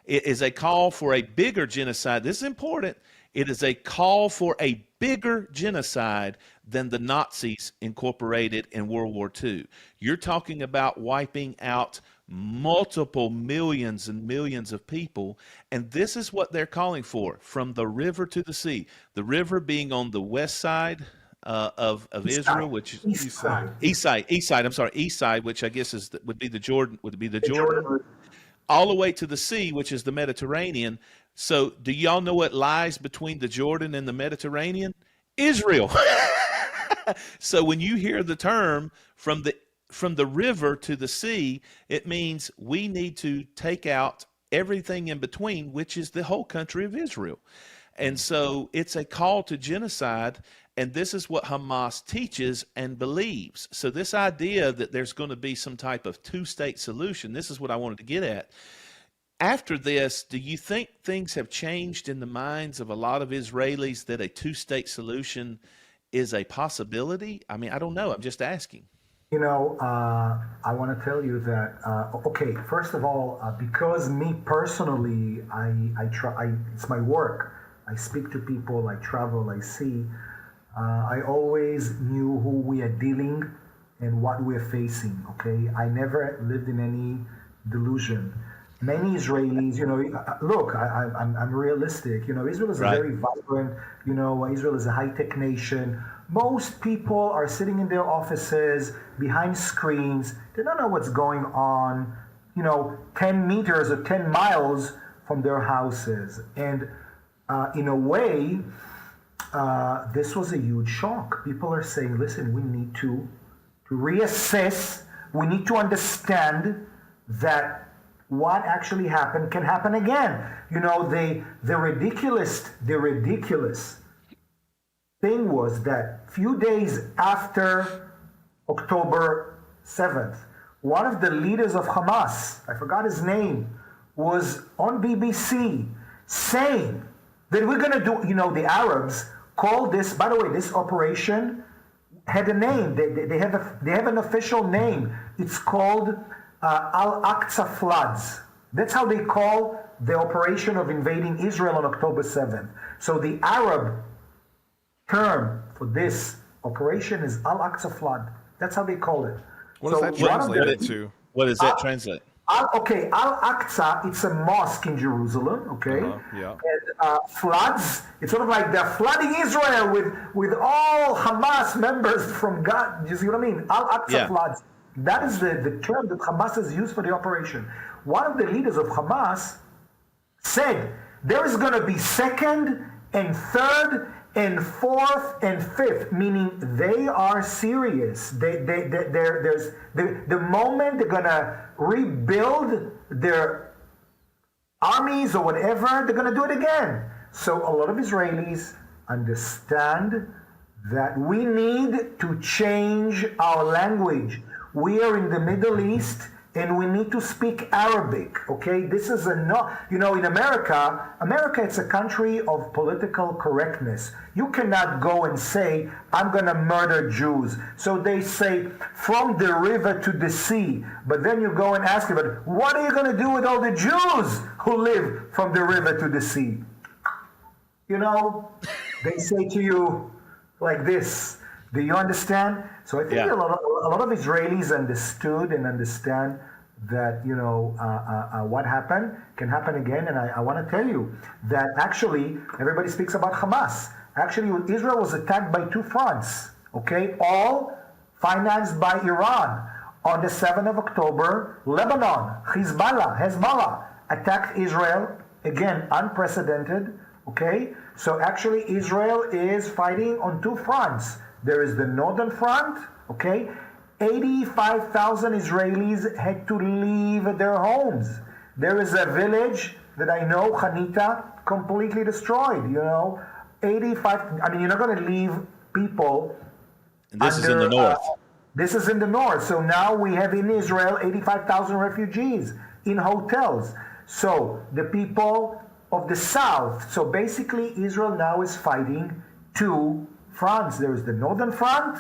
It is a call for a bigger genocide. This is important. It is a call for a bigger genocide than the Nazis incorporated in World War II. You're talking about wiping out multiple millions and millions of people, and this is what they're calling for, from the river to the sea. The river being on the west side of Israel, which is east side, which I guess would be the Jordan, all the way to the sea, which is the Mediterranean. So do y'all know what lies between the Jordan and the Mediterranean? Israel. So when you hear the term from the river to the sea, it means we need to take out everything in between, which is the whole country of Israel. And so it's a call to genocide, and this is what Hamas teaches and believes. So this idea that there's going to be some type of two-state solution, this is what I wanted to get at. After this, do you think things have changed in the minds of a lot of Israelis that a two-state solution is a possibility? I mean, I don't know. I'm just asking. I want to tell you that, okay, first of all, because me personally, it's my work. I speak to people, I travel, I see. I always knew who we are dealing and what we're facing, okay? I never lived in any delusion. Many Israelis, look, I'm realistic. Israel is a very vibrant, Israel is a high-tech nation. Most people are sitting in their offices, behind screens. They don't know what's going on, 10 meters or 10 miles from their houses. And in a way, this was a huge shock. People are saying, listen, we need to reassess. We need to understand that what actually happened can happen again. The ridiculous thing was that few days after October 7th, one of the leaders of Hamas, I forgot his name, was on BBC saying that we're going to do, the Arabs called this, by the way, this operation had a name. They have an official name. It's called Al-Aqsa Floods. That's how they call the operation of invading Israel on October 7th. So the Arab term for this operation is Al-Aqsa Flood. That's how they call it. What does that translate to? What does that translate? Al-Aqsa, it's a mosque in Jerusalem, okay? Yeah. And floods, it's sort of like they're flooding Israel with all Hamas members from God. You see what I mean? Al-Aqsa floods. That is the term that Hamas has used for the operation. One of the leaders of Hamas said there is going to be second and third And fourth and fifth, meaning they are serious. There's the moment they're gonna rebuild their armies or whatever, they're gonna do it again. So a lot of Israelis understand that we need to change our language. We are in the Middle East and we need to speak Arabic, okay? This is a no, in America, it's a country of political correctness. You cannot go and say, I'm gonna murder Jews. So they say, from the river to the sea. But then you go and ask them, what are you gonna do with all the Jews who live from the river to the sea? They say to you like this. Do you understand? So I think a lot of Israelis understood and understand that what happened can happen again. And I want to tell you that actually everybody speaks about Hamas. Actually, Israel was attacked by two fronts. Okay, all financed by Iran. On the 7th of October, Lebanon, Hezbollah attacked Israel again, unprecedented. Okay, so actually Israel is fighting on two fronts. There is the northern front, okay? 85,000 Israelis had to leave their homes. There is a village that I know, Hanita, completely destroyed, 85, you're not going to leave people. And this is in the north. This is in the north. So now we have in Israel 85,000 refugees in hotels. So the people of the south, so basically Israel now is fighting two fronts. There is the northern front,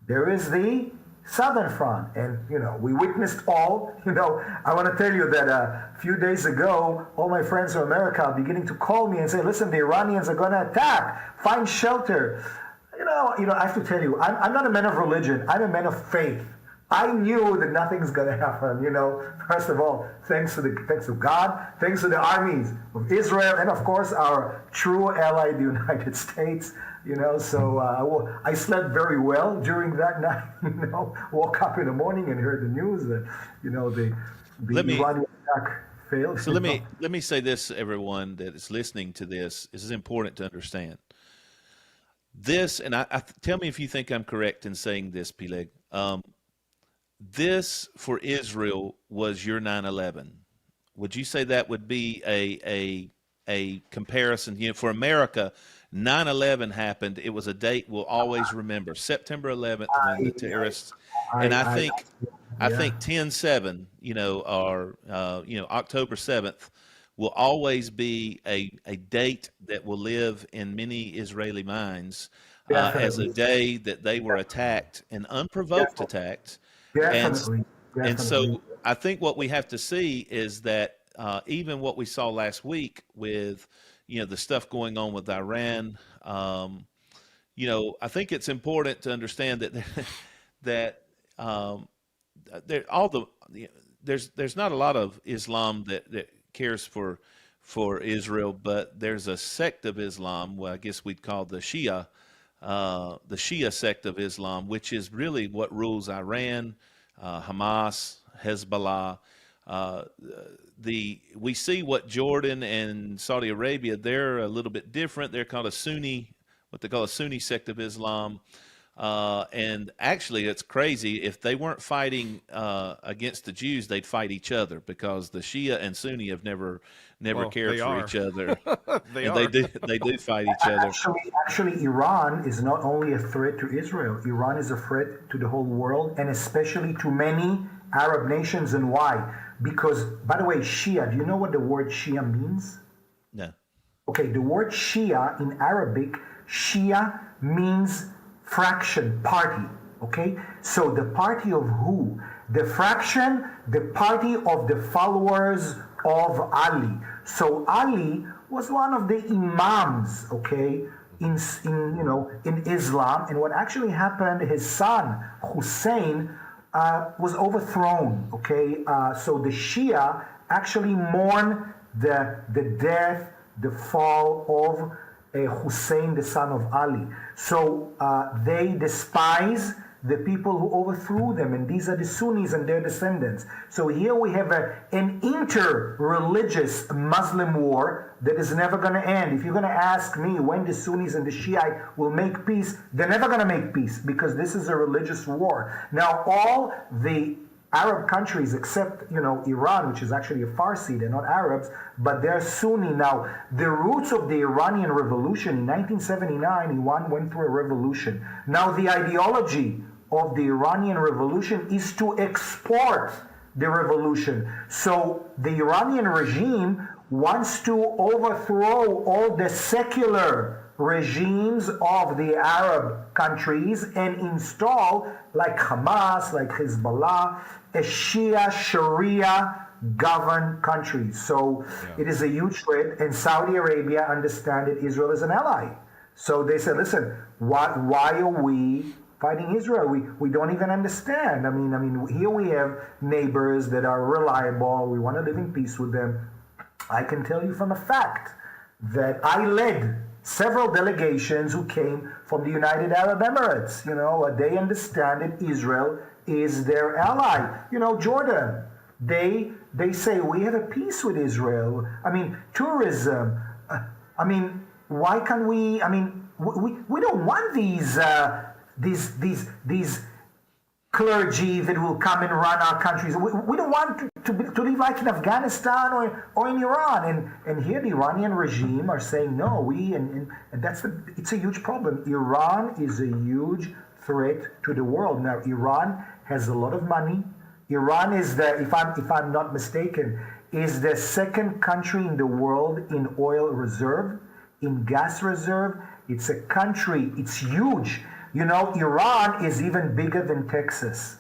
there is the southern front, and we witnessed all. I want to tell you that a few days ago, all my friends from America are beginning to call me and say, "Listen, the Iranians are going to attack. Find shelter." I have to tell you, I'm not a man of religion. I'm a man of faith. I knew that nothing's going to happen. First of all, thanks to God, thanks to the armies of Israel, and of course our true ally, the United States. So I slept very well during that night. Woke up in the morning and heard the news that the Iranian attack failed. So let me say this, everyone that is listening to this. This is important to understand. This, and I tell me if you think I'm correct in saying this, Peleg. This for Israel was your 9/11. Would you say that would be a comparison? For America, 9/11 happened. It was a date we'll always remember. September 11th, when the terrorists. And I think 10/7, or October 7th, will always be a date that will live in many Israeli minds as a day that they were attacked and unprovoked attacked. Definitely. And so I think what we have to see is that even what we saw last week with, the stuff going on with Iran, I think it's important to understand that there's not a lot of Islam that cares for Israel, but there's a sect of Islam, well, I guess we'd call the Shia sect of Islam, which is really what rules Iran, Hamas, Hezbollah. We see what Jordan and Saudi Arabia, they're a little bit different. They're called what they call a Sunni sect of Islam. And actually, it's crazy. If they weren't fighting against the Jews, they'd fight each other, because the Shia and Sunni have never cared for each other. They do fight each other. Actually, Iran is not only a threat to Israel. Iran is a threat to the whole world, and especially to many Arab nations. And why? Because, by the way, Shia, do you know what the word Shia means? No. Okay, the word Shia in Arabic, Shia means fraction, party. Okay, so the party of who? The fraction, the party of the followers of Ali. So Ali was one of the imams, okay, in Islam. And what actually happened, his son Hussein was overthrown. Okay, so the Shia actually mourn the death, the fall of Hussein, the son of Ali. So they despise the people who overthrew them, and these are the Sunnis and their descendants. So here we have an inter-religious Muslim war that is never going to end. If you're going to ask me when the Sunnis and the Shiite will make peace, they're never going to make peace, because this is a religious war. Now, all the Arab countries, except Iran, which is actually a Farsi, they're not Arabs, but they're Sunni. Now, the roots of the Iranian Revolution in 1979, Iran went through a revolution. Now, the ideology of the Iranian Revolution is to export the revolution. So the Iranian regime wants to overthrow all the secular regimes of the Arab countries and install, like Hamas, like Hezbollah, a Shia Sharia governed countries. So it is a huge threat, and Saudi Arabia understand that Israel is an ally. So they said, listen, why are we fighting Israel? We don't even understand. I mean, here we have neighbors that are reliable. We want to live in peace with them. I can tell you from a fact that I led several delegations who came from the United Arab Emirates. They understand that Israel is their ally. Jordan, they say we have a peace with Israel. I mean, tourism. Why can't we? We don't want these clergy that will come and run our countries. We don't want to live like in Afghanistan or in Iran. And here the Iranian regime are saying no. And it's a huge problem. Iran is a huge threat to the world. Now, Iran has a lot of money. Iran is if I'm not mistaken, is the second country in the world in oil reserve, in gas reserve. It's a country. It's huge. Iran is even bigger than Texas.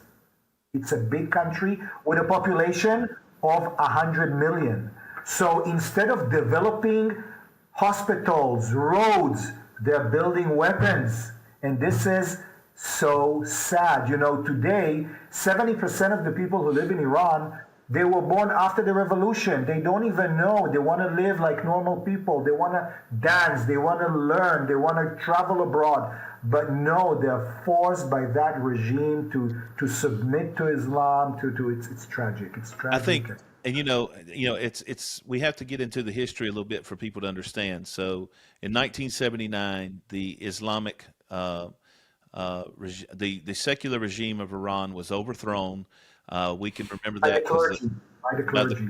It's a big country with a population of 100 million. So instead of developing hospitals, roads, they're building weapons. And this is so sad. Today, 70% of the people who live in Iran, they were born after the revolution. They don't even know. They want to live like normal people. They want to dance. They want to learn. They want to travel abroad. But no, they're forced by that regime to submit to Islam. It's tragic. It's tragic. I think, and it's we have to get into the history a little bit for people to understand. So in 1979, the Islamic the secular regime of Iran was overthrown. We can remember that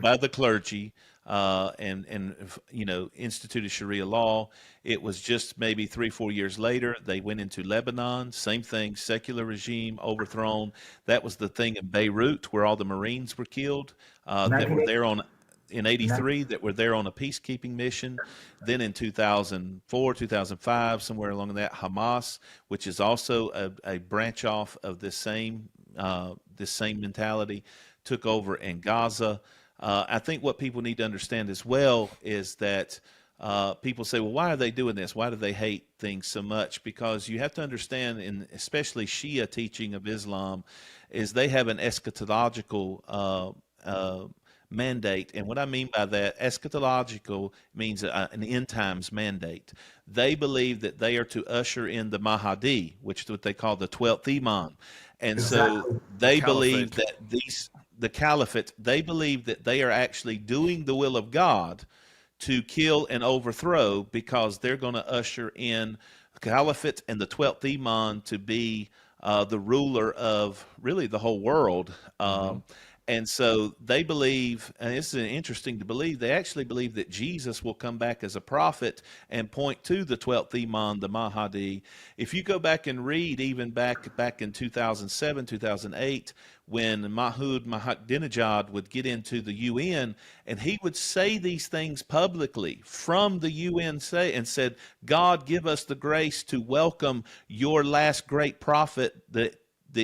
by the clergy, and instituted Sharia law. It was just maybe 3-4 years later they went into Lebanon. Same thing, secular regime overthrown. That was the thing in Beirut where all the Marines were killed that were there in 83 that were there on a peacekeeping mission. Then in 2004, 2005, somewhere along that, Hamas, which is also a branch off of this same mentality, took over in Gaza. I think what people need to understand as well is that people say, well, why are they doing this? Why do they hate things so much? Because you have to understand, in especially Shia teaching of Islam, is they have an eschatological mandate. And what I mean by that, eschatological means an end times mandate. They believe that they are to usher in the Mahdi, which is what they call the 12th Imam. And so they believe that the caliphate, they believe that they are actually doing the will of God to kill and overthrow, because they're going to usher in the caliphate and the 12th Imam to be the ruler of really the whole world. And so they believe, and this is interesting to believe, they actually believe that Jesus will come back as a prophet and point to the 12th Imam, the Mahdi. If you go back and read even back in 2007, 2008, when Mahmoud Ahmadinejad would get into the UN, and he would say these things publicly from the UN, and said, God, give us the grace to welcome your last great prophet, the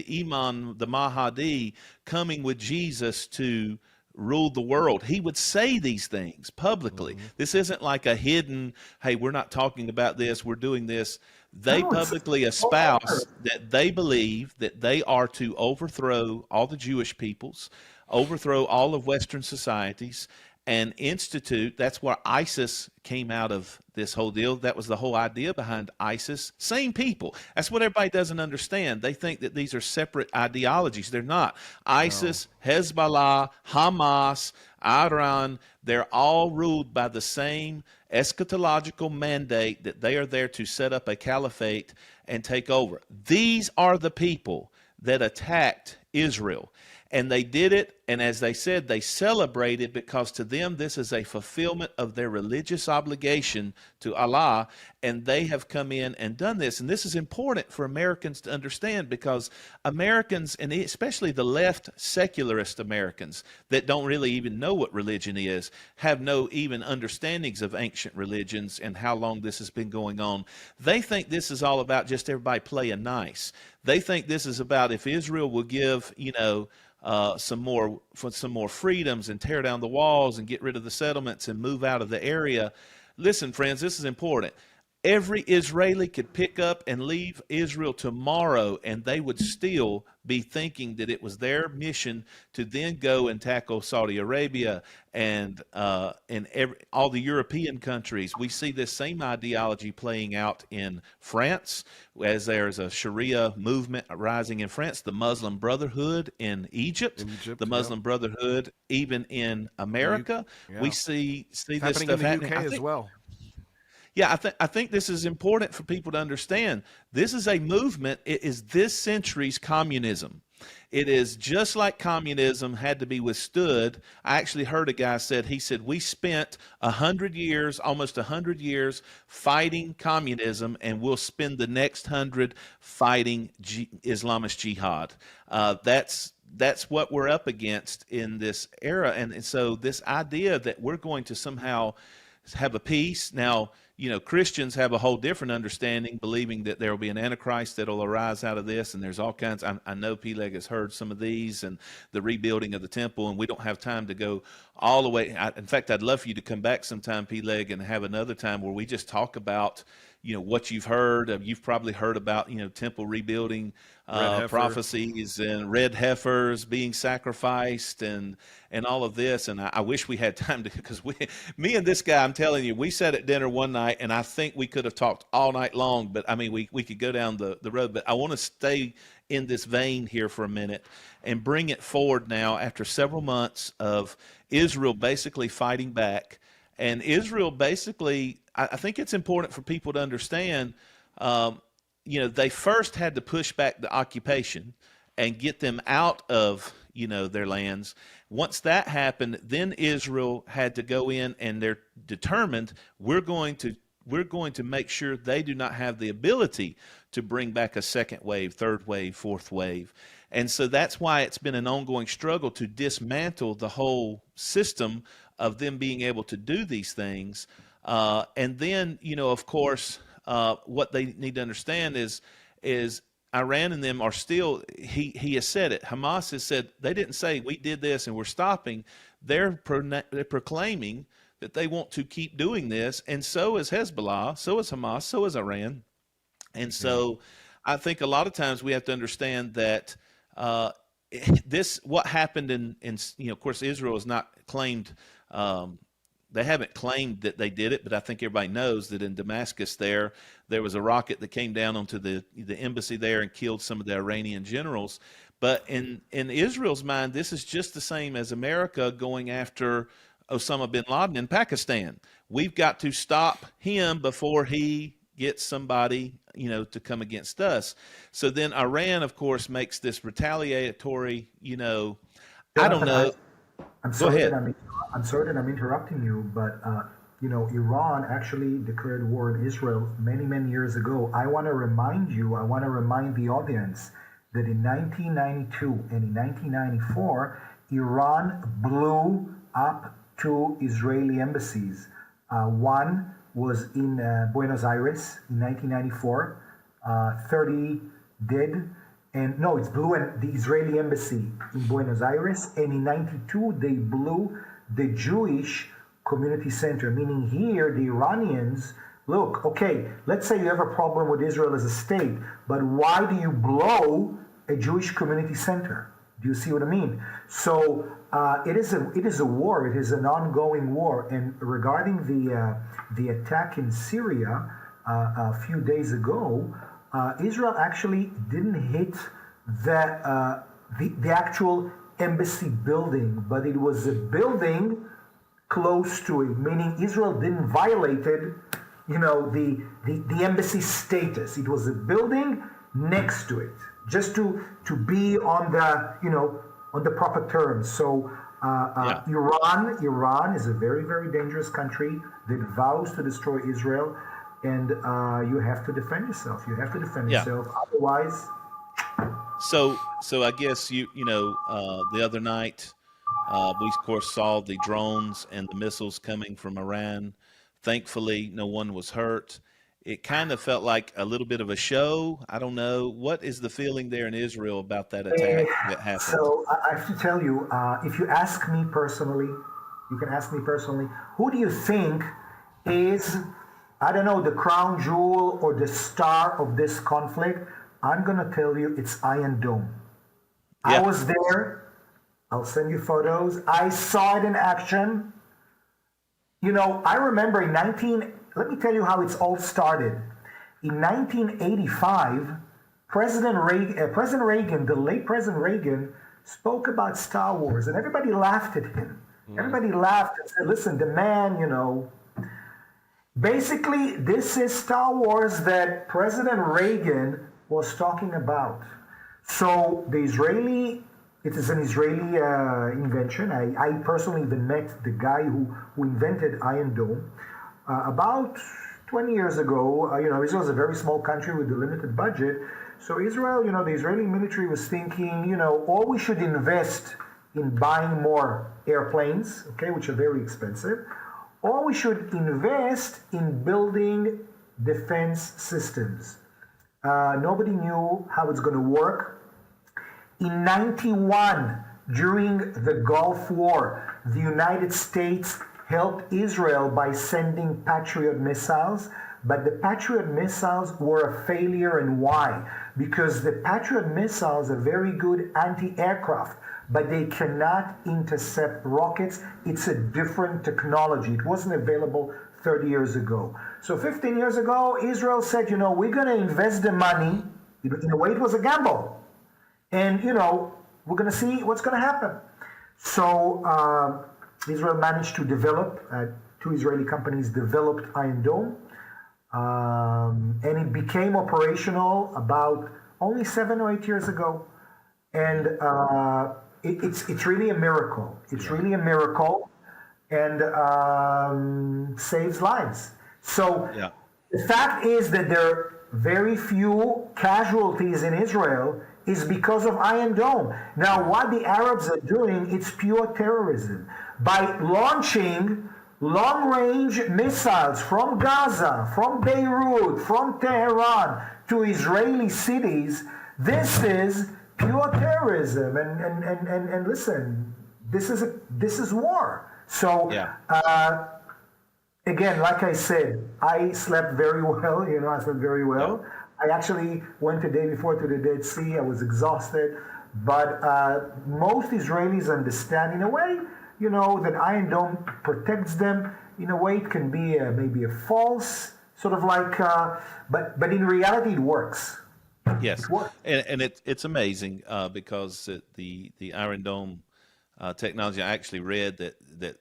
Imam, the Mahdi, coming with Jesus to rule the world. He would say these things publicly. This isn't like a hidden, hey, we're not talking about this, we're doing this. They publicly espouse that they believe that they are to overthrow all the Jewish peoples, overthrow all of Western societies, and institute. That's where ISIS came out of this whole deal. That was the whole idea behind ISIS. Same people. That's what everybody doesn't understand. They think that these are separate ideologies. They're not. No. ISIS, Hezbollah, Hamas, Iran, they're all ruled by the same eschatological mandate that they are there to set up a caliphate and take over. These are the people that attacked Israel. And they did it, and as they said, they celebrated because to them this is a fulfillment of their religious obligation to Allah, and they have come in and done this. And this is important for Americans to understand because Americans, and especially the left secularist Americans that don't really even know what religion is, have no even understandings of ancient religions and how long this has been going on. They think this is all about just everybody playing nice. They think this is about if Israel will give, some more freedoms and tear down the walls and get rid of the settlements and move out of the area. Listen, friends, this is important. Every Israeli could pick up and leave Israel tomorrow, and they would still be thinking that it was their mission to then go and tackle Saudi Arabia and all the European countries. We see this same ideology playing out in France, as there's a Sharia movement rising in France, the Muslim Brotherhood in Egypt, the Muslim Brotherhood even in America. We see this happening stuff in the happening. UK as well. Yeah, I think this is important for people to understand. This is a movement. It is this century's communism. It is just like communism had to be withstood. I actually heard a guy said, we spent 100 years, almost 100 years fighting communism, and we'll spend the next 100 fighting Islamist jihad. That's what we're up against in this era. And so this idea that we're going to somehow have a peace. Now, Christians have a whole different understanding, believing that there will be an antichrist that will arise out of this. And there's all kinds. I know Peleg has heard some of these and the rebuilding of the temple, and we don't have time to go all the way. In fact, I'd love for you to come back sometime, Peleg, and have another time where we just talk about, what you've heard. You've probably heard about, temple rebuilding prophecies and red heifers being sacrificed and all of this. And I wish we had time to, because me and this guy, I'm telling you, we sat at dinner one night and I think we could have talked all night long, but I mean, we could go down the road, but I want to stay in this vein here for a minute and bring it forward now after several months of Israel basically fighting back. And Israel basically, I think it's important for people to understand, they first had to push back the occupation and get them out of, their lands. Once that happened, then Israel had to go in, and they're determined, we're going to make sure they do not have the ability to bring back a second wave, third wave, fourth wave. And so that's why it's been an ongoing struggle to dismantle the whole system of them being able to do these things. And then, of course, what they need to understand is Iran and them are still, he has said it. Hamas has said, they didn't say we did this and we're stopping. They're proclaiming that they want to keep doing this. And so is Hezbollah, so is Hamas, so is Iran. And so I think a lot of times we have to understand that what happened in of course, Israel has not claimed, they haven't claimed that they did it, but I think everybody knows that in Damascus there was a rocket that came down onto the embassy there and killed some of the Iranian generals. But in Israel's mind, this is just the same as America going after Osama bin Laden in Pakistan. We've got to stop him before he gets somebody, to come against us. So then Iran, of course, makes this retaliatory, I don't know. I'm Go ahead. I'm sorry that I'm interrupting you, but Iran actually declared war on Israel many, many years ago. I want to remind the audience that in 1992 and in 1994, Iran blew up two Israeli embassies. One was in Buenos Aires in 1994, 30 dead. And no, it's blew the Israeli embassy in Buenos Aires. And in 92, they blew the Jewish community center, meaning here, the Iranians, look, okay, let's say you have a problem with Israel as a state, but why do you blow a Jewish community center? Do you see what I mean? So it is a war. It is an ongoing war. And regarding the attack in Syria a few days ago, Israel actually didn't hit the actual embassy building, but it was a building close to it, meaning Israel didn't violate it, the embassy status. It was a building next to it, just to be on the proper terms. So Yeah. Iran is a very, very dangerous country that vows to destroy Israel, and you have to defend yourself. You have to defend Yeah. yourself, otherwise. So I guess the other night, we of course saw the drones and the missiles coming from Iran. Thankfully, no one was hurt. It kind of felt like a little bit of a show. I don't know. What is the feeling there in Israel about that Eh, attack that happened? So I have to tell you, if you ask me personally, you can ask me personally, who do you think is, I don't know, the crown jewel or the star of this conflict? I'm going to tell you it's Iron Dome. I Yeah. was there. I'll send you photos. I saw it in action. I remember let me tell you how it's all started. In 1985, President Reagan, the late President Reagan, spoke about Star Wars, and everybody laughed at him. Everybody laughed and said, listen, the man, basically, this is Star Wars that President Reagan was talking about. So it is an Israeli invention. I personally even met the guy who invented Iron Dome about 20 years ago. Israel is a very small country with a limited budget. So Israel, the Israeli military was thinking, or we should invest in buying more airplanes, okay, which are very expensive, or we should invest in building defense systems. Nobody knew how it's going to work. In 91, during the Gulf War, the United States helped Israel by sending Patriot missiles, but the Patriot missiles were a failure. And why? Because the Patriot missiles are very good anti-aircraft, but they cannot intercept rockets. It's a different technology. It wasn't available 30 years ago. So 15 years ago, Israel said, we're going to invest the money. In a way, it was a gamble. And, we're going to see what's going to happen. So Israel managed to develop, two Israeli companies developed Iron Dome, and it became operational about only 7 or 8 years ago. And it's really a miracle. It's really a miracle, and saves lives. So Yeah. the fact is that there are very few casualties in Israel is because of Iron Dome. Now, what the Arabs are doing, it's pure terrorism. By launching long-range missiles from Gaza, from Beirut, from Tehran to Israeli cities, this is pure terrorism. And listen, this is war. So Yeah. again, like I said, I slept very well. I slept very well. Yeah. I actually went the day before to the Dead Sea. I was exhausted. But most Israelis understand, in a way, that Iron Dome protects them. In a way, it can be maybe a false, sort of like, but in reality, it works. It Yes, works. and it's amazing because the Iron Dome technology. I actually read that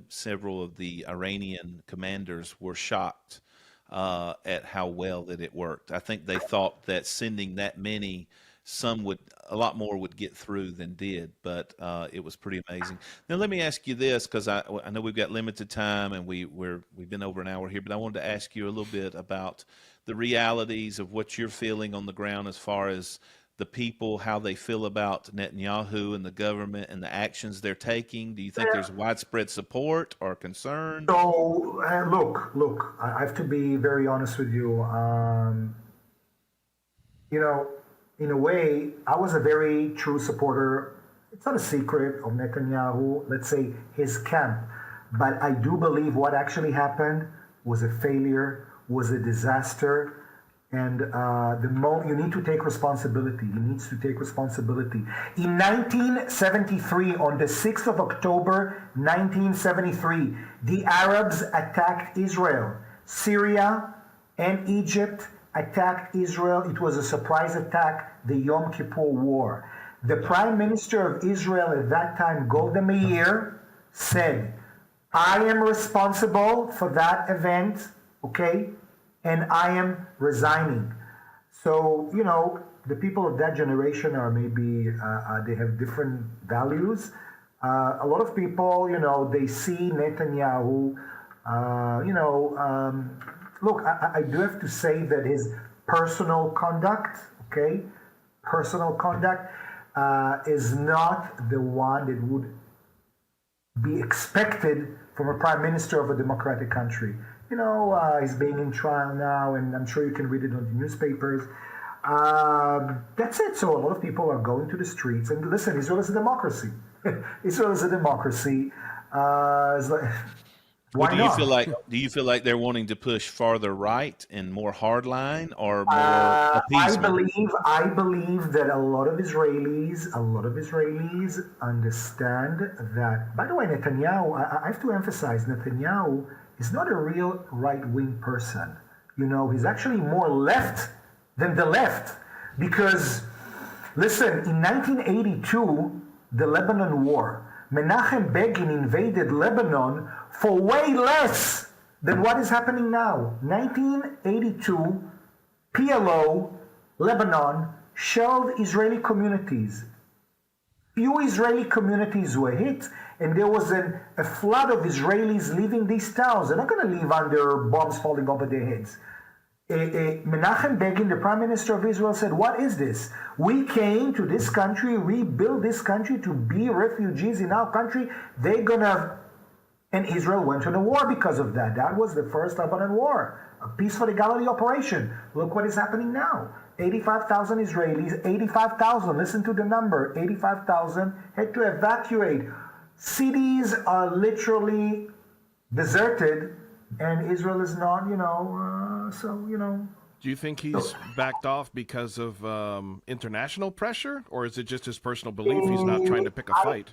several of the Iranian commanders were shocked at how well that it worked. I think they thought that sending that many, a lot more would get through than did, but it was pretty amazing. Now let me ask you this, because I know we've got limited time and we've been over an hour here, but I wanted to ask you a little bit about the realities of what you're feeling on the ground as far as the people, how they feel about Netanyahu and the government and the actions they're taking. Do you think there's widespread support or concern? So, look, I have to be very honest with you. In a way, I was a very true supporter. It's not a secret of Netanyahu, let's say his camp. But I do believe what actually happened was a failure, was a disaster. And you need to take responsibility. He needs to take responsibility. In 1973, on the 6th of October, 1973, the Arabs attacked Israel. Syria and Egypt attacked Israel. It was a surprise attack, the Yom Kippur War. The Prime Minister of Israel at that time, Golda Meir, said, I am responsible for that event, okay? And I am resigning. So, the people of that generation are maybe, they have different values. A lot of people, they see Netanyahu, look, I do have to say that his personal conduct, okay, is not the one that would be expected from a prime minister of a democratic country. He's being in trial now, and I'm sure you can read it on the newspapers. That's it. So a lot of people are going to the streets. And listen, Israel is a democracy. Israel is a democracy. Why not? Do you feel like they're wanting to push farther right and more hardline, or more appeasement? I believe that a lot of Israelis understand that. By the way, Netanyahu, I have to emphasize, Netanyahu is not a real right-wing person. He's actually more left than the left. Because, listen, in 1982, the Lebanon War, Menachem Begin invaded Lebanon for way less than what is happening now. 1982, PLO, Lebanon, shelled Israeli communities. Few Israeli communities were hit, and there was a flood of Israelis leaving these towns. They're not going to live under bombs falling over their heads. Menachem Begin, the Prime Minister of Israel, said, what is this? We came to this country, we built this country to be refugees in our country. And Israel went on a war because of that. That was the first Lebanon War, a peace for the Galilee operation. Look what is happening now. 85,000 Israelis, 85,000, listen to the number, 85,000 had to evacuate. Cities are literally deserted, and Israel is not, Do you think he's backed off because of international pressure, or is it just his personal belief he's not trying to pick a fight?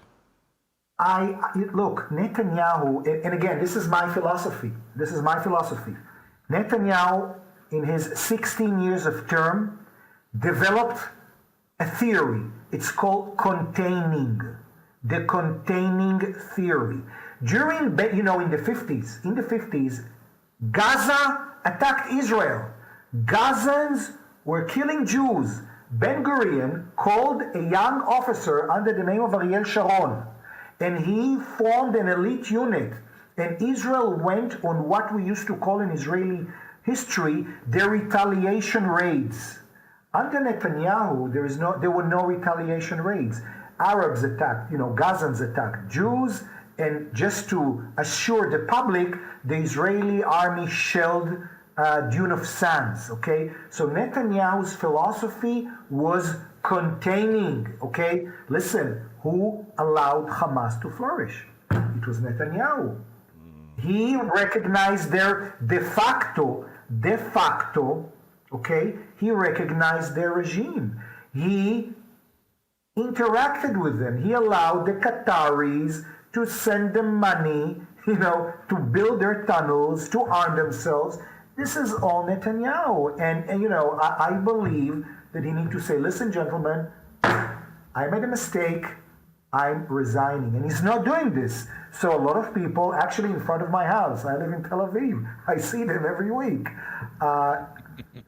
Look, Netanyahu, and again, this is my philosophy. Netanyahu, in his 16 years of term, developed a theory. It's called containing. The containing theory. During, in the 50s, Gaza attacked Israel. Gazans were killing Jews. Ben-Gurion called a young officer under the name of Ariel Sharon, and he formed an elite unit. And Israel went on what we used to call in Israeli history the retaliation raids. Under Netanyahu, there were no retaliation raids. Arabs attacked, Gazans attacked Jews, and just to assure the public, the Israeli army shelled Dune of Sands, okay? So Netanyahu's philosophy was containing, okay? Listen, who allowed Hamas to flourish? It was Netanyahu. He recognized their de facto, okay? He recognized their regime. He interacted with them. He allowed the Qataris to send them money, to build their tunnels, to arm themselves. This is all Netanyahu. And I believe that he needs to say, listen, gentlemen, I made a mistake. I'm resigning. And he's not doing this. So a lot of people, actually in front of my house, I live in Tel Aviv, I see them every week.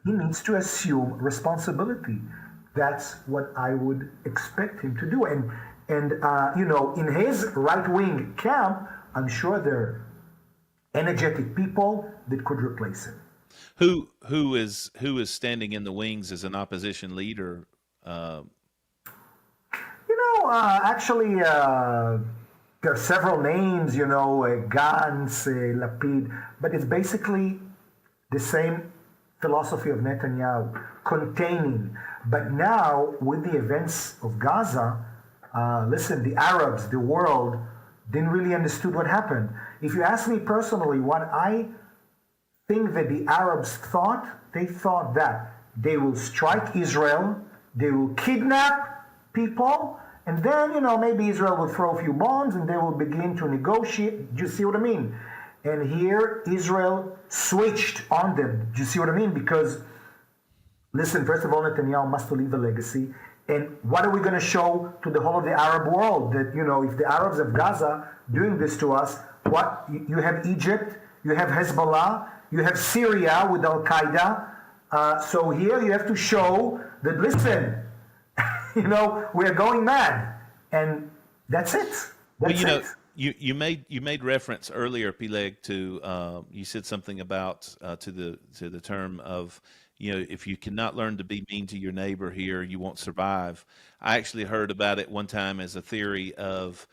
He needs to assume responsibility. That's what I would expect him to do. And in his right-wing camp, I'm sure there are energetic people that could replace him. Who is standing in the wings as an opposition leader? Actually, there are several names. Gantz, Lapid, but it's basically the same philosophy of Netanyahu, containing. But now, with the events of Gaza, listen, the Arabs, the world, didn't really understood what happened. If you ask me personally, what I thing that the Arabs thought. They thought that they will strike Israel, they will kidnap people, and then, maybe Israel will throw a few bombs and they will begin to negotiate. Do you see what I mean? And here Israel switched on them. Do you see what I mean? Because, listen, first of all, Netanyahu must leave a legacy. And what are we going to show to the whole of the Arab world? That, if the Arabs of Gaza doing this to us, what you have Egypt, you have Hezbollah, you have Syria with Al Qaeda. So here you have to show that, listen, we're going mad, and that's it. That's it. You made reference earlier, Peleg, to you said something about to the term of, if you cannot learn to be mean to your neighbor here, you won't survive. I actually heard about it one time as a theory of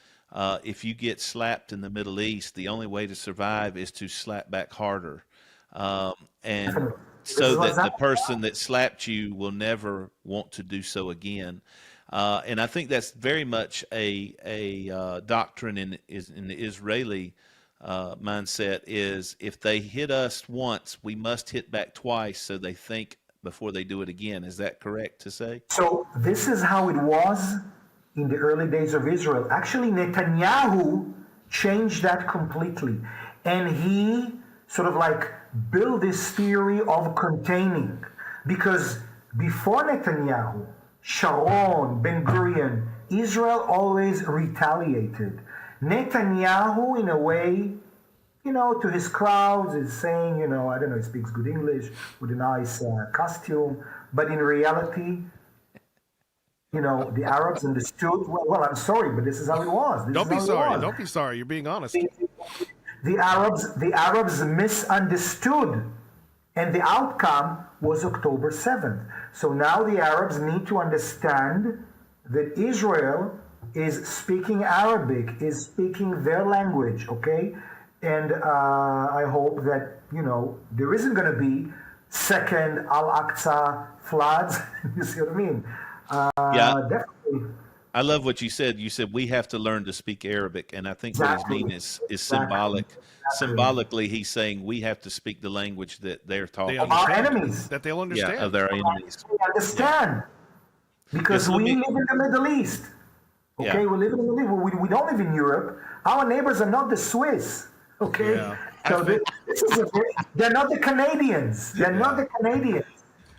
if you get slapped in the Middle East, the only way to survive is to slap back harder, and so that the person that slapped you will never want to do so again. And I think that's very much a doctrine in the Israeli mindset is if they hit us once, we must hit back twice, so they think before they do it again. Is that correct to say? So this is how it was in the early days of Israel. Actually, Netanyahu changed that completely. And he sort of like built this theory of containing. Because before Netanyahu, Sharon, Ben Gurion, Israel always retaliated. Netanyahu, in a way, to his crowds is saying, I don't know, he speaks good English with a nice costume, but in reality, the Arabs understood, well, I'm sorry, but this is how it was. Don't be sorry. Don't be sorry. You're being honest. The Arabs misunderstood, and the outcome was October 7th. So now the Arabs need to understand that Israel is speaking Arabic, is speaking their language, okay? And I hope that, there isn't going to be second Al-Aqsa floods. You see what I mean? Yeah. Definitely. I love what you said. You said we have to learn to speak Arabic, and I think what he's mean is symbolic. Symbolically, he's saying we have to speak the language that they're talking. Our enemies. That they'll understand. Yeah, of their enemies. They understand. Because we live in the Middle East. Okay, Yeah. we live in the Middle East. We don't live in Europe. Our neighbors are not the Swiss. Okay, Yeah. so they're not the Canadians. They're not the Canadians.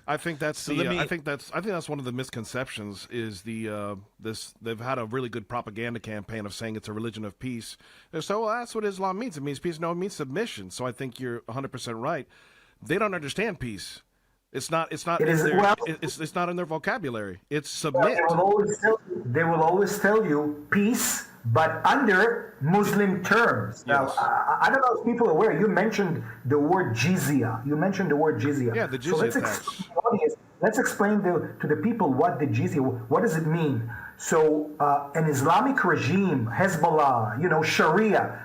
I think that's So I think that's one of the misconceptions is they've had a really good propaganda campaign of saying it's a religion of peace. And so well, that's what Islam means. It means peace. No, it means submission. So I think you're 100% right. They don't understand peace. It's not it's not in their vocabulary. It's submit. They will always tell you peace, but under Muslim terms. Yes. Now, I don't know if people are aware. You mentioned the word jizya. Yeah, the jizya tax. Let's explain to the people what the jizya. What does it mean? So, an Islamic regime, Hezbollah,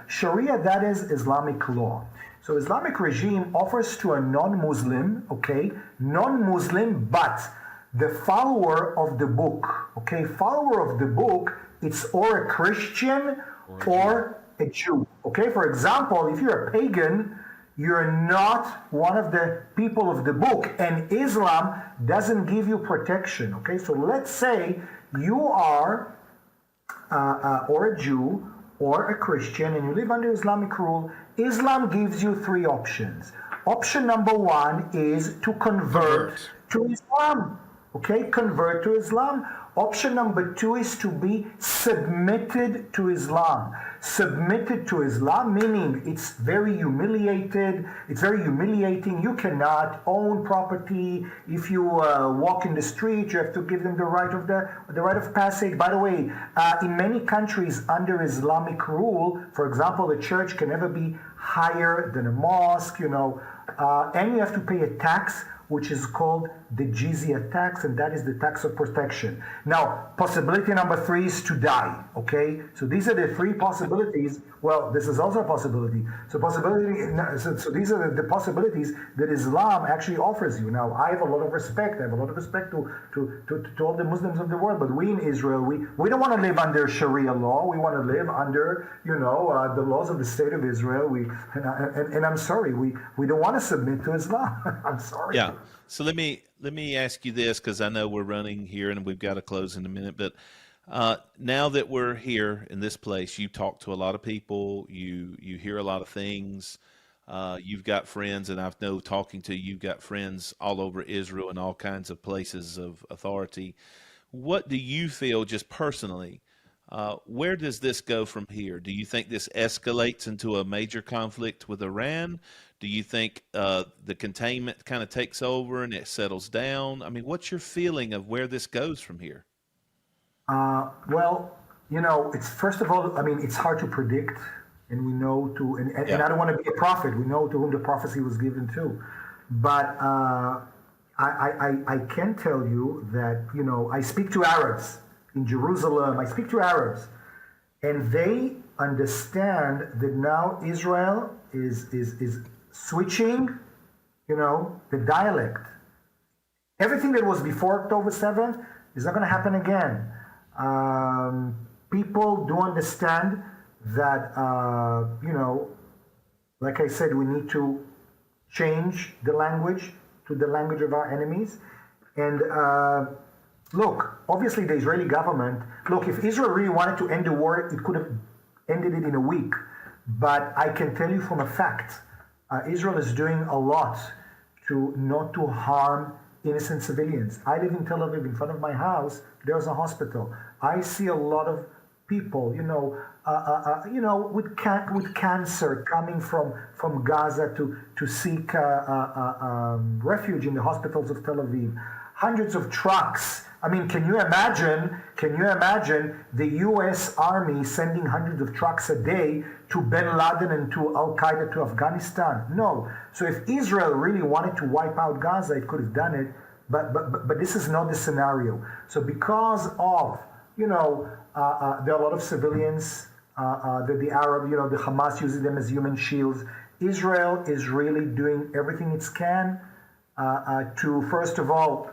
Sharia, that is Islamic law. So Islamic regime offers to a non-Muslim, but the follower of the book, follower of the book, it's or a Christian or a Jew, For example, if you're a pagan, you're not one of the people of the book, and Islam doesn't give you protection, So let's say you are or a Jew or a Christian, and you live under Islamic rule. Islam gives you three options. Option number one is to convert to Islam. Convert to Islam. Option number two is to be submitted to Islam. Submitted to Islam, meaning it's very humiliating. You cannot own property. If you walk in the street, you have to give them the right of passage. By the way, in many countries under Islamic rule, for example, the church can never be higher than a mosque, and you have to pay a tax which is called the jizya tax, and that is the tax of protection. Now, possibility number three is to die. Okay, so these are the three possibilities. Well, this is also a possibility. So these are the possibilities that Islam actually offers you. Now, I have a lot of respect. I have a lot of respect to all the Muslims of the world, but we in Israel, we don't want to live under Sharia law. We want to live under, the laws of the state of Israel. And I'm sorry, we don't want to submit to Islam. I'm sorry. Yeah. So let me ask you this, because I know we're running here and we've got to close in a minute. But now that we're here in this place, you talk to a lot of people. You hear a lot of things. You've got friends, and I know talking to you, you've got friends all over Israel and all kinds of places of authority. What do you feel, just personally? Where does this go from here? Do you think this escalates into a major conflict with Iran? Do you think the containment kind of takes over and it settles down? I mean, what's your feeling of where this goes from here? Well, it's first of all, I mean, it's hard to predict, and we know and I don't want to be a prophet. We know to whom the prophecy was given to, but I can tell you that I speak to Arabs in Jerusalem. I speak to Arabs, and they understand that now Israel is switching, the dialect. Everything that was before October 7th is not going to happen again. People do understand that, like I said, we need to change the language to the language of our enemies. And look, obviously the Israeli government, if Israel really wanted to end the war, it could have ended it in a week. But I can tell you from a fact, Israel is doing a lot to not to harm innocent civilians. I live in Tel Aviv. In front of my house, there's a hospital. I see a lot of people, with cancer coming from Gaza to seek refuge in the hospitals of Tel Aviv. Hundreds of trucks. I mean, can you imagine the U.S. Army sending hundreds of trucks a day to bin Laden and to Al Qaeda to Afghanistan? No. So if Israel really wanted to wipe out Gaza, it could have done it. But this is not the scenario. So because of there are a lot of civilians that the Arab, the Hamas uses them as human shields. Israel is really doing everything it can to, first of all,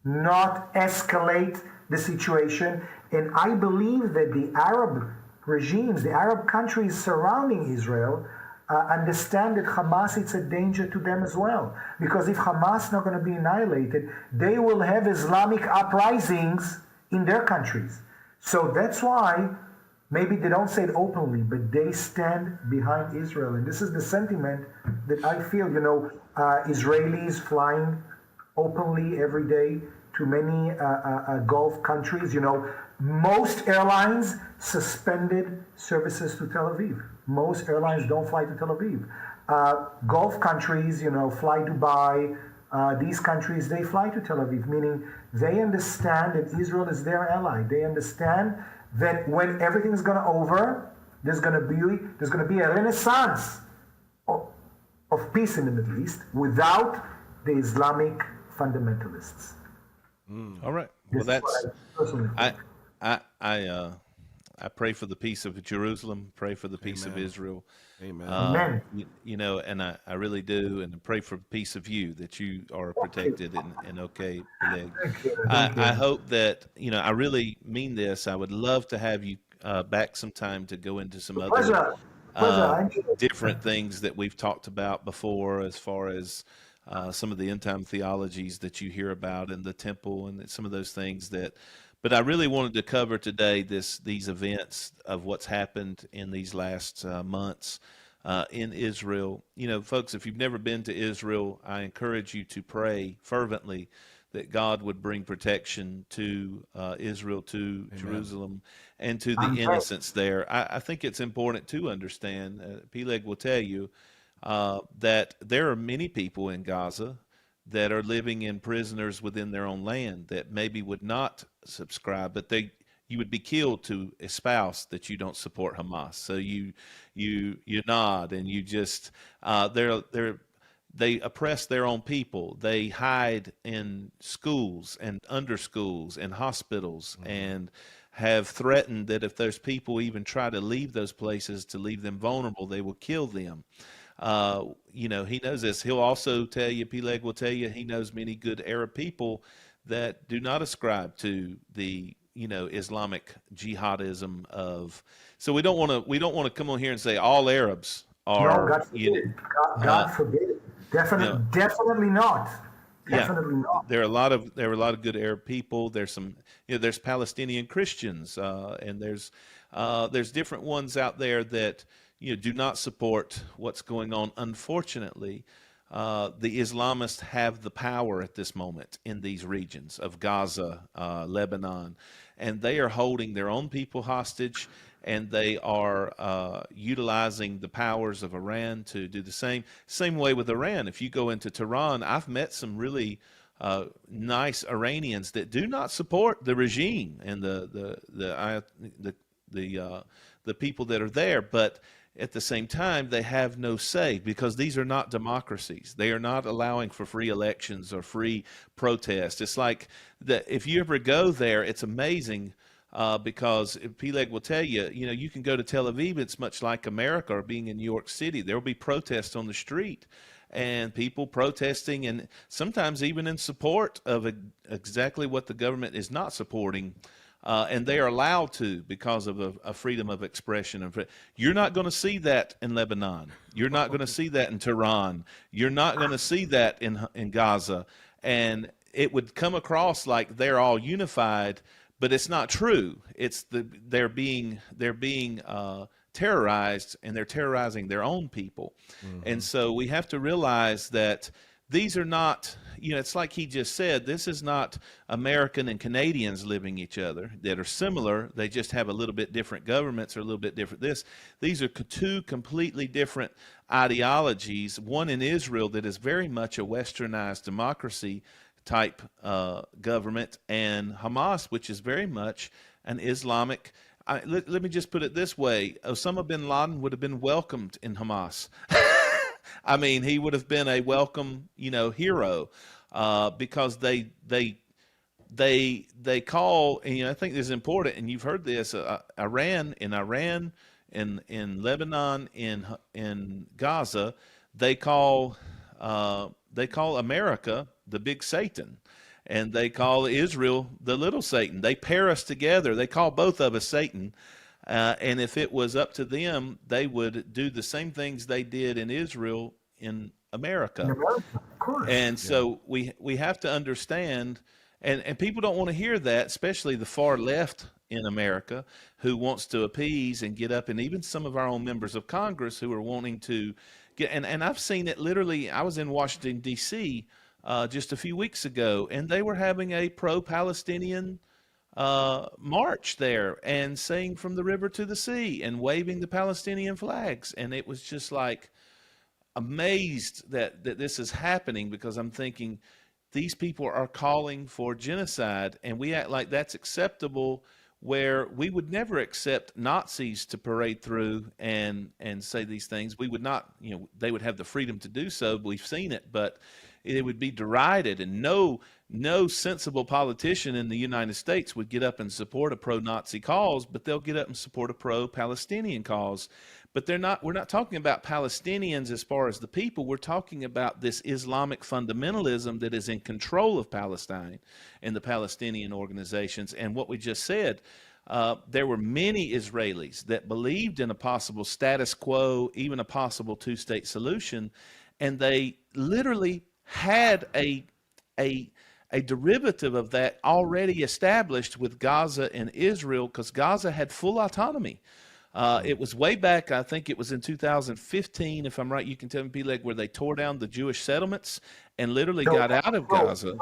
not escalate the situation. And I believe that the Arab regimes, the Arab countries surrounding Israel, understand that Hamas is a danger to them as well. Because if Hamas is not going to be annihilated, they will have Islamic uprisings in their countries. So that's why maybe they don't say it openly, but they stand behind Israel. And this is the sentiment that I feel, Israelis flying openly every day to many Gulf countries. Most airlines suspended services to Tel Aviv. Most airlines don't fly to Tel Aviv. Gulf countries, fly Dubai. These countries, they fly to Tel Aviv, meaning they understand that Israel is their ally. They understand that when everything is going to over, there's going to be a renaissance of peace in the Middle East without the Islamic fundamentalists. All right. Well, I pray for the peace of Jerusalem, pray for the peace of Israel. Amen. Amen. And I really do, and I pray for the peace of you, that you are protected and okay, Peleg. I hope that, I really mean this. I would love to have you back sometime to go into some other different things that we've talked about before, as far as some of the end time theologies that you hear about in the temple and some of those things but I really wanted to cover today these events of what's happened in these last months in Israel. Folks, if you've never been to Israel, I encourage you to pray fervently that God would bring protection to Israel, to Amen. Jerusalem, and to the innocents there. I think it's important to understand, Peleg will tell you, that there are many people in Gaza that are living in prisoners within their own land that maybe would not subscribe, but you would be killed to espouse that you don't support Hamas. So you nod and you just they're they oppress their own people. They hide in schools and under schools and hospitals, and have threatened that if those people even try to leave those places, to leave them vulnerable, they will kill them. He knows this. He'll also tell you, Peleg will tell you, he knows many good Arab people that do not ascribe to the Islamic jihadism of. So we don't want to come on here and say all Arabs No, are God forbid. God uh, forbid. you know Definitely not. yeah, Definitely not. there are a lot of good Arab people. There's some, there's Palestinian Christians, and there's different ones out there that do not support what's going on. Unfortunately, the Islamists have the power at this moment in these regions of Gaza, Lebanon, and they are holding their own people hostage, and they are utilizing the powers of Iran to do the same. Same way with Iran. If you go into Tehran, I've met some really nice Iranians that do not support the regime and the people that are there, but at the same time, they have no say, because these are not democracies. They are not allowing for free elections or free protest. It's like that. If you ever go there, it's amazing, because Peleg will tell you, you can go to Tel Aviv. It's much like America or being in New York City. There will be protests on the street, and people protesting, and sometimes even in support of exactly what the government is not supporting. And they are allowed to, because of a freedom of expression. You're not going to see that in Lebanon. You're not going to see that in Tehran. You're not going to see that in Gaza. And it would come across like they're all unified, but it's not true. They're being terrorized, and they're terrorizing their own people. And so we have to realize that these are not, it's like he just said, this is not American and Canadians living each other that are similar. They just have a little bit different governments, or a little bit different this. These are two completely different ideologies. One in Israel that is very much a westernized democracy type government, and Hamas, which is very much an Islamic. Let me just put it this way. Osama bin Laden would have been welcomed in Hamas. I mean, he would have been a welcome, hero, because they call, and I think this is important, and you've heard this, Iran, in Lebanon, in Gaza, they call America the big Satan, and they call Israel the little Satan. They pair us together. They call both of us Satan. And if it was up to them, they would do the same things they did in Israel in America. In America, of course. And so we have to understand, and people don't want to hear that, especially the far left in America, who wants to appease and get up, and even some of our own members of Congress who are wanting to get, and I've seen it literally. I was in Washington, D.C. Just a few weeks ago, and they were having a pro-Palestinian march there, and saying from the river to the sea, and waving the Palestinian flags. And it was just like, amazed that this is happening, because I'm thinking, these people are calling for genocide, and we act like that's acceptable, where we would never accept Nazis to parade through and say these things. We would not, they would have the freedom to do so. We've seen it, but it would be derided, and no sensible politician in the United States would get up and support a pro-Nazi cause, but they'll get up and support a pro-Palestinian cause. But we're not talking about Palestinians as far as the people. We're talking about this Islamic fundamentalism that is in control of Palestine and the Palestinian organizations. And what we just said, there were many Israelis that believed in a possible status quo, even a possible two-state solution, and they literally had a derivative of that already established with Gaza and Israel, because Gaza had full autonomy. It was way back, I think it was in 2015, if I'm right, you can tell me, Peleg, where they tore down the Jewish settlements and literally got out of Gaza.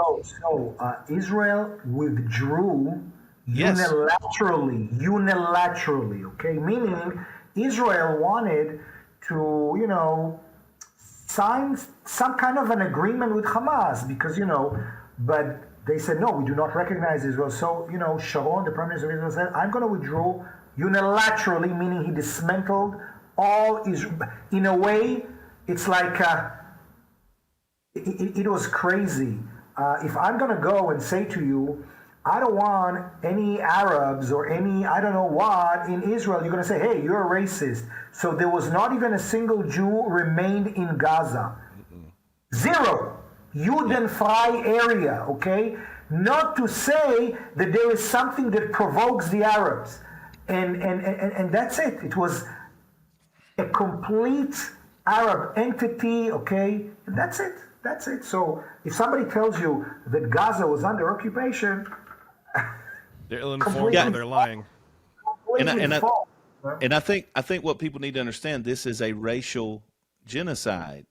Israel withdrew Yes. unilaterally, okay? Meaning Israel wanted to, sign some kind of an agreement with Hamas, because, but they said, no, we do not recognize Israel. So, Sharon, the Prime Minister of Israel, said, I'm going to withdraw unilaterally, meaning he dismantled all Israel. In a way, it's like it was crazy. If I'm going to go and say to you, I don't want any Arabs or any, I don't know what, in Israel, you're going to say, hey, you're a racist. So there was not even a single Jew remained in Gaza. Zero. Judenfrei area, okay? Not to say that there is something that provokes the Arabs. And that's it. It was a complete Arab entity, okay? And that's it. That's it. So if somebody tells you that Gaza was under occupation, They're ill-informed completely, or they're lying. completely And false. and I think what people need to understand, this is a racial genocide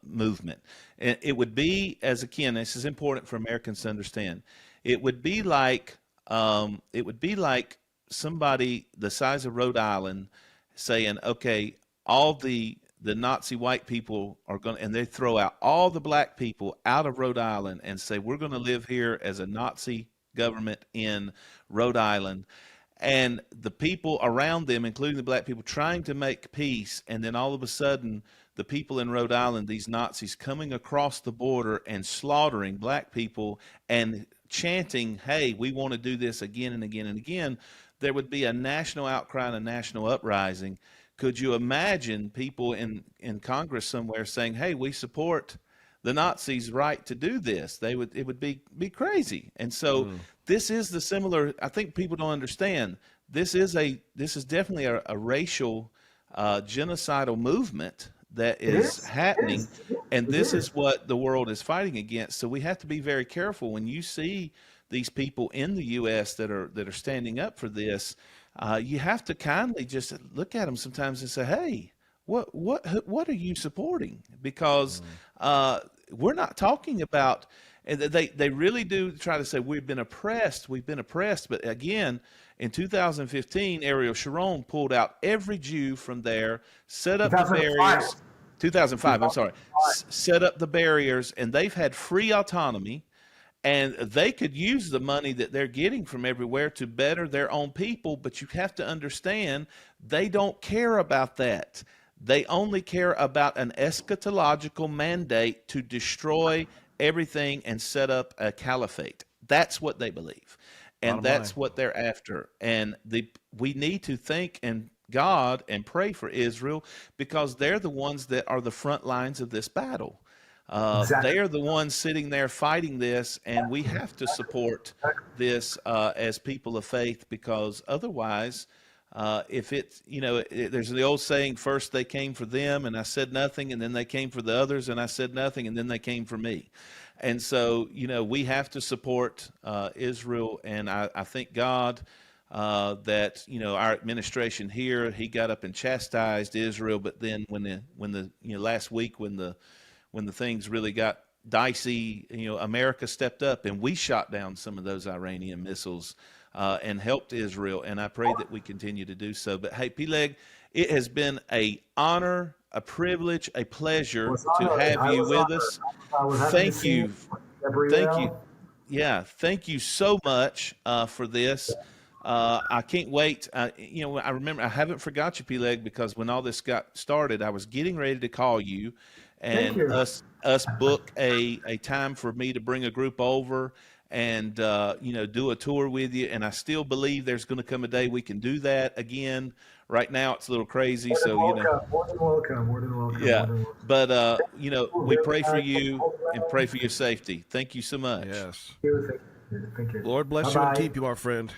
movement. And it would be, as again, this is important for Americans to understand. It would be like somebody the size of Rhode Island saying, okay, all the Nazi white people are going to, and they throw out all the black people out of Rhode Island and say, we're going to live here as a Nazi government in Rhode Island. And the people around them, including the black people, trying to make peace. And then all of a sudden, the people in Rhode Island, these Nazis coming across the border and slaughtering black people and chanting, hey, we want to do this again and again and again. There would be a national outcry and a national uprising. Could you imagine people in Congress somewhere saying, hey, we support the Nazis' right to do this? It would be crazy. And so this is the similar, I think people don't understand. This is definitely a racial genocidal movement that It is is. It happening, is. and It this is. is what the world is fighting against. So we have to be very careful when you see these people in the U.S. that are standing up for this. You have to kindly just look at them sometimes and say, "Hey, what are you supporting?" Because we're not talking about. And they really do try to say we've been oppressed. We've been oppressed. But again, in 2015, Ariel Sharon pulled out every Jew from there, set up the 2005. barriers. 2005, I'm sorry, set up the barriers, and they've had free autonomy, and they could use the money that they're getting from everywhere to better their own people. But you have to understand, they don't care about that. They only care about an eschatological mandate to destroy everything and set up a caliphate. That's what they believe. And Bottom line. that's what they're after. And we need to think and God and pray for Israel, because they're the ones that are the front lines of this battle. Exactly. They are the ones sitting there fighting this, and we have to support this as people of faith, because otherwise, if it's, there's the old saying, first they came for them and I said nothing, and then they came for the others and I said nothing, and then they came for me. And so, we have to support Israel, and I thank God that our administration here, he got up and chastised Israel, but then when the last week when the things really got dicey, America stepped up and we shot down some of those Iranian missiles and helped Israel, and I pray that we continue to do so. But hey, Peleg, it has been a honor, a privilege, a pleasure to have I you was with honored. us. I was happy to Thank see you, you. Thank you. Gabrielle. Yeah, thank you so much for this. I can't wait. I remember I haven't forgot you, Peleg, because when all this got started, I was getting ready to call you, Thank and you. us book a time for me to bring a group over and do a tour with you. And I still believe there's going to come a day we can do that again. Right now, it's a little crazy, More than so welcome. More than welcome. More than welcome. More yeah. than welcome. But we Very pray for much. you and pray for your safety. Thank you so much. Yes. Thank you. Thank you. Lord bless you and Bye-bye. keep you, our friend.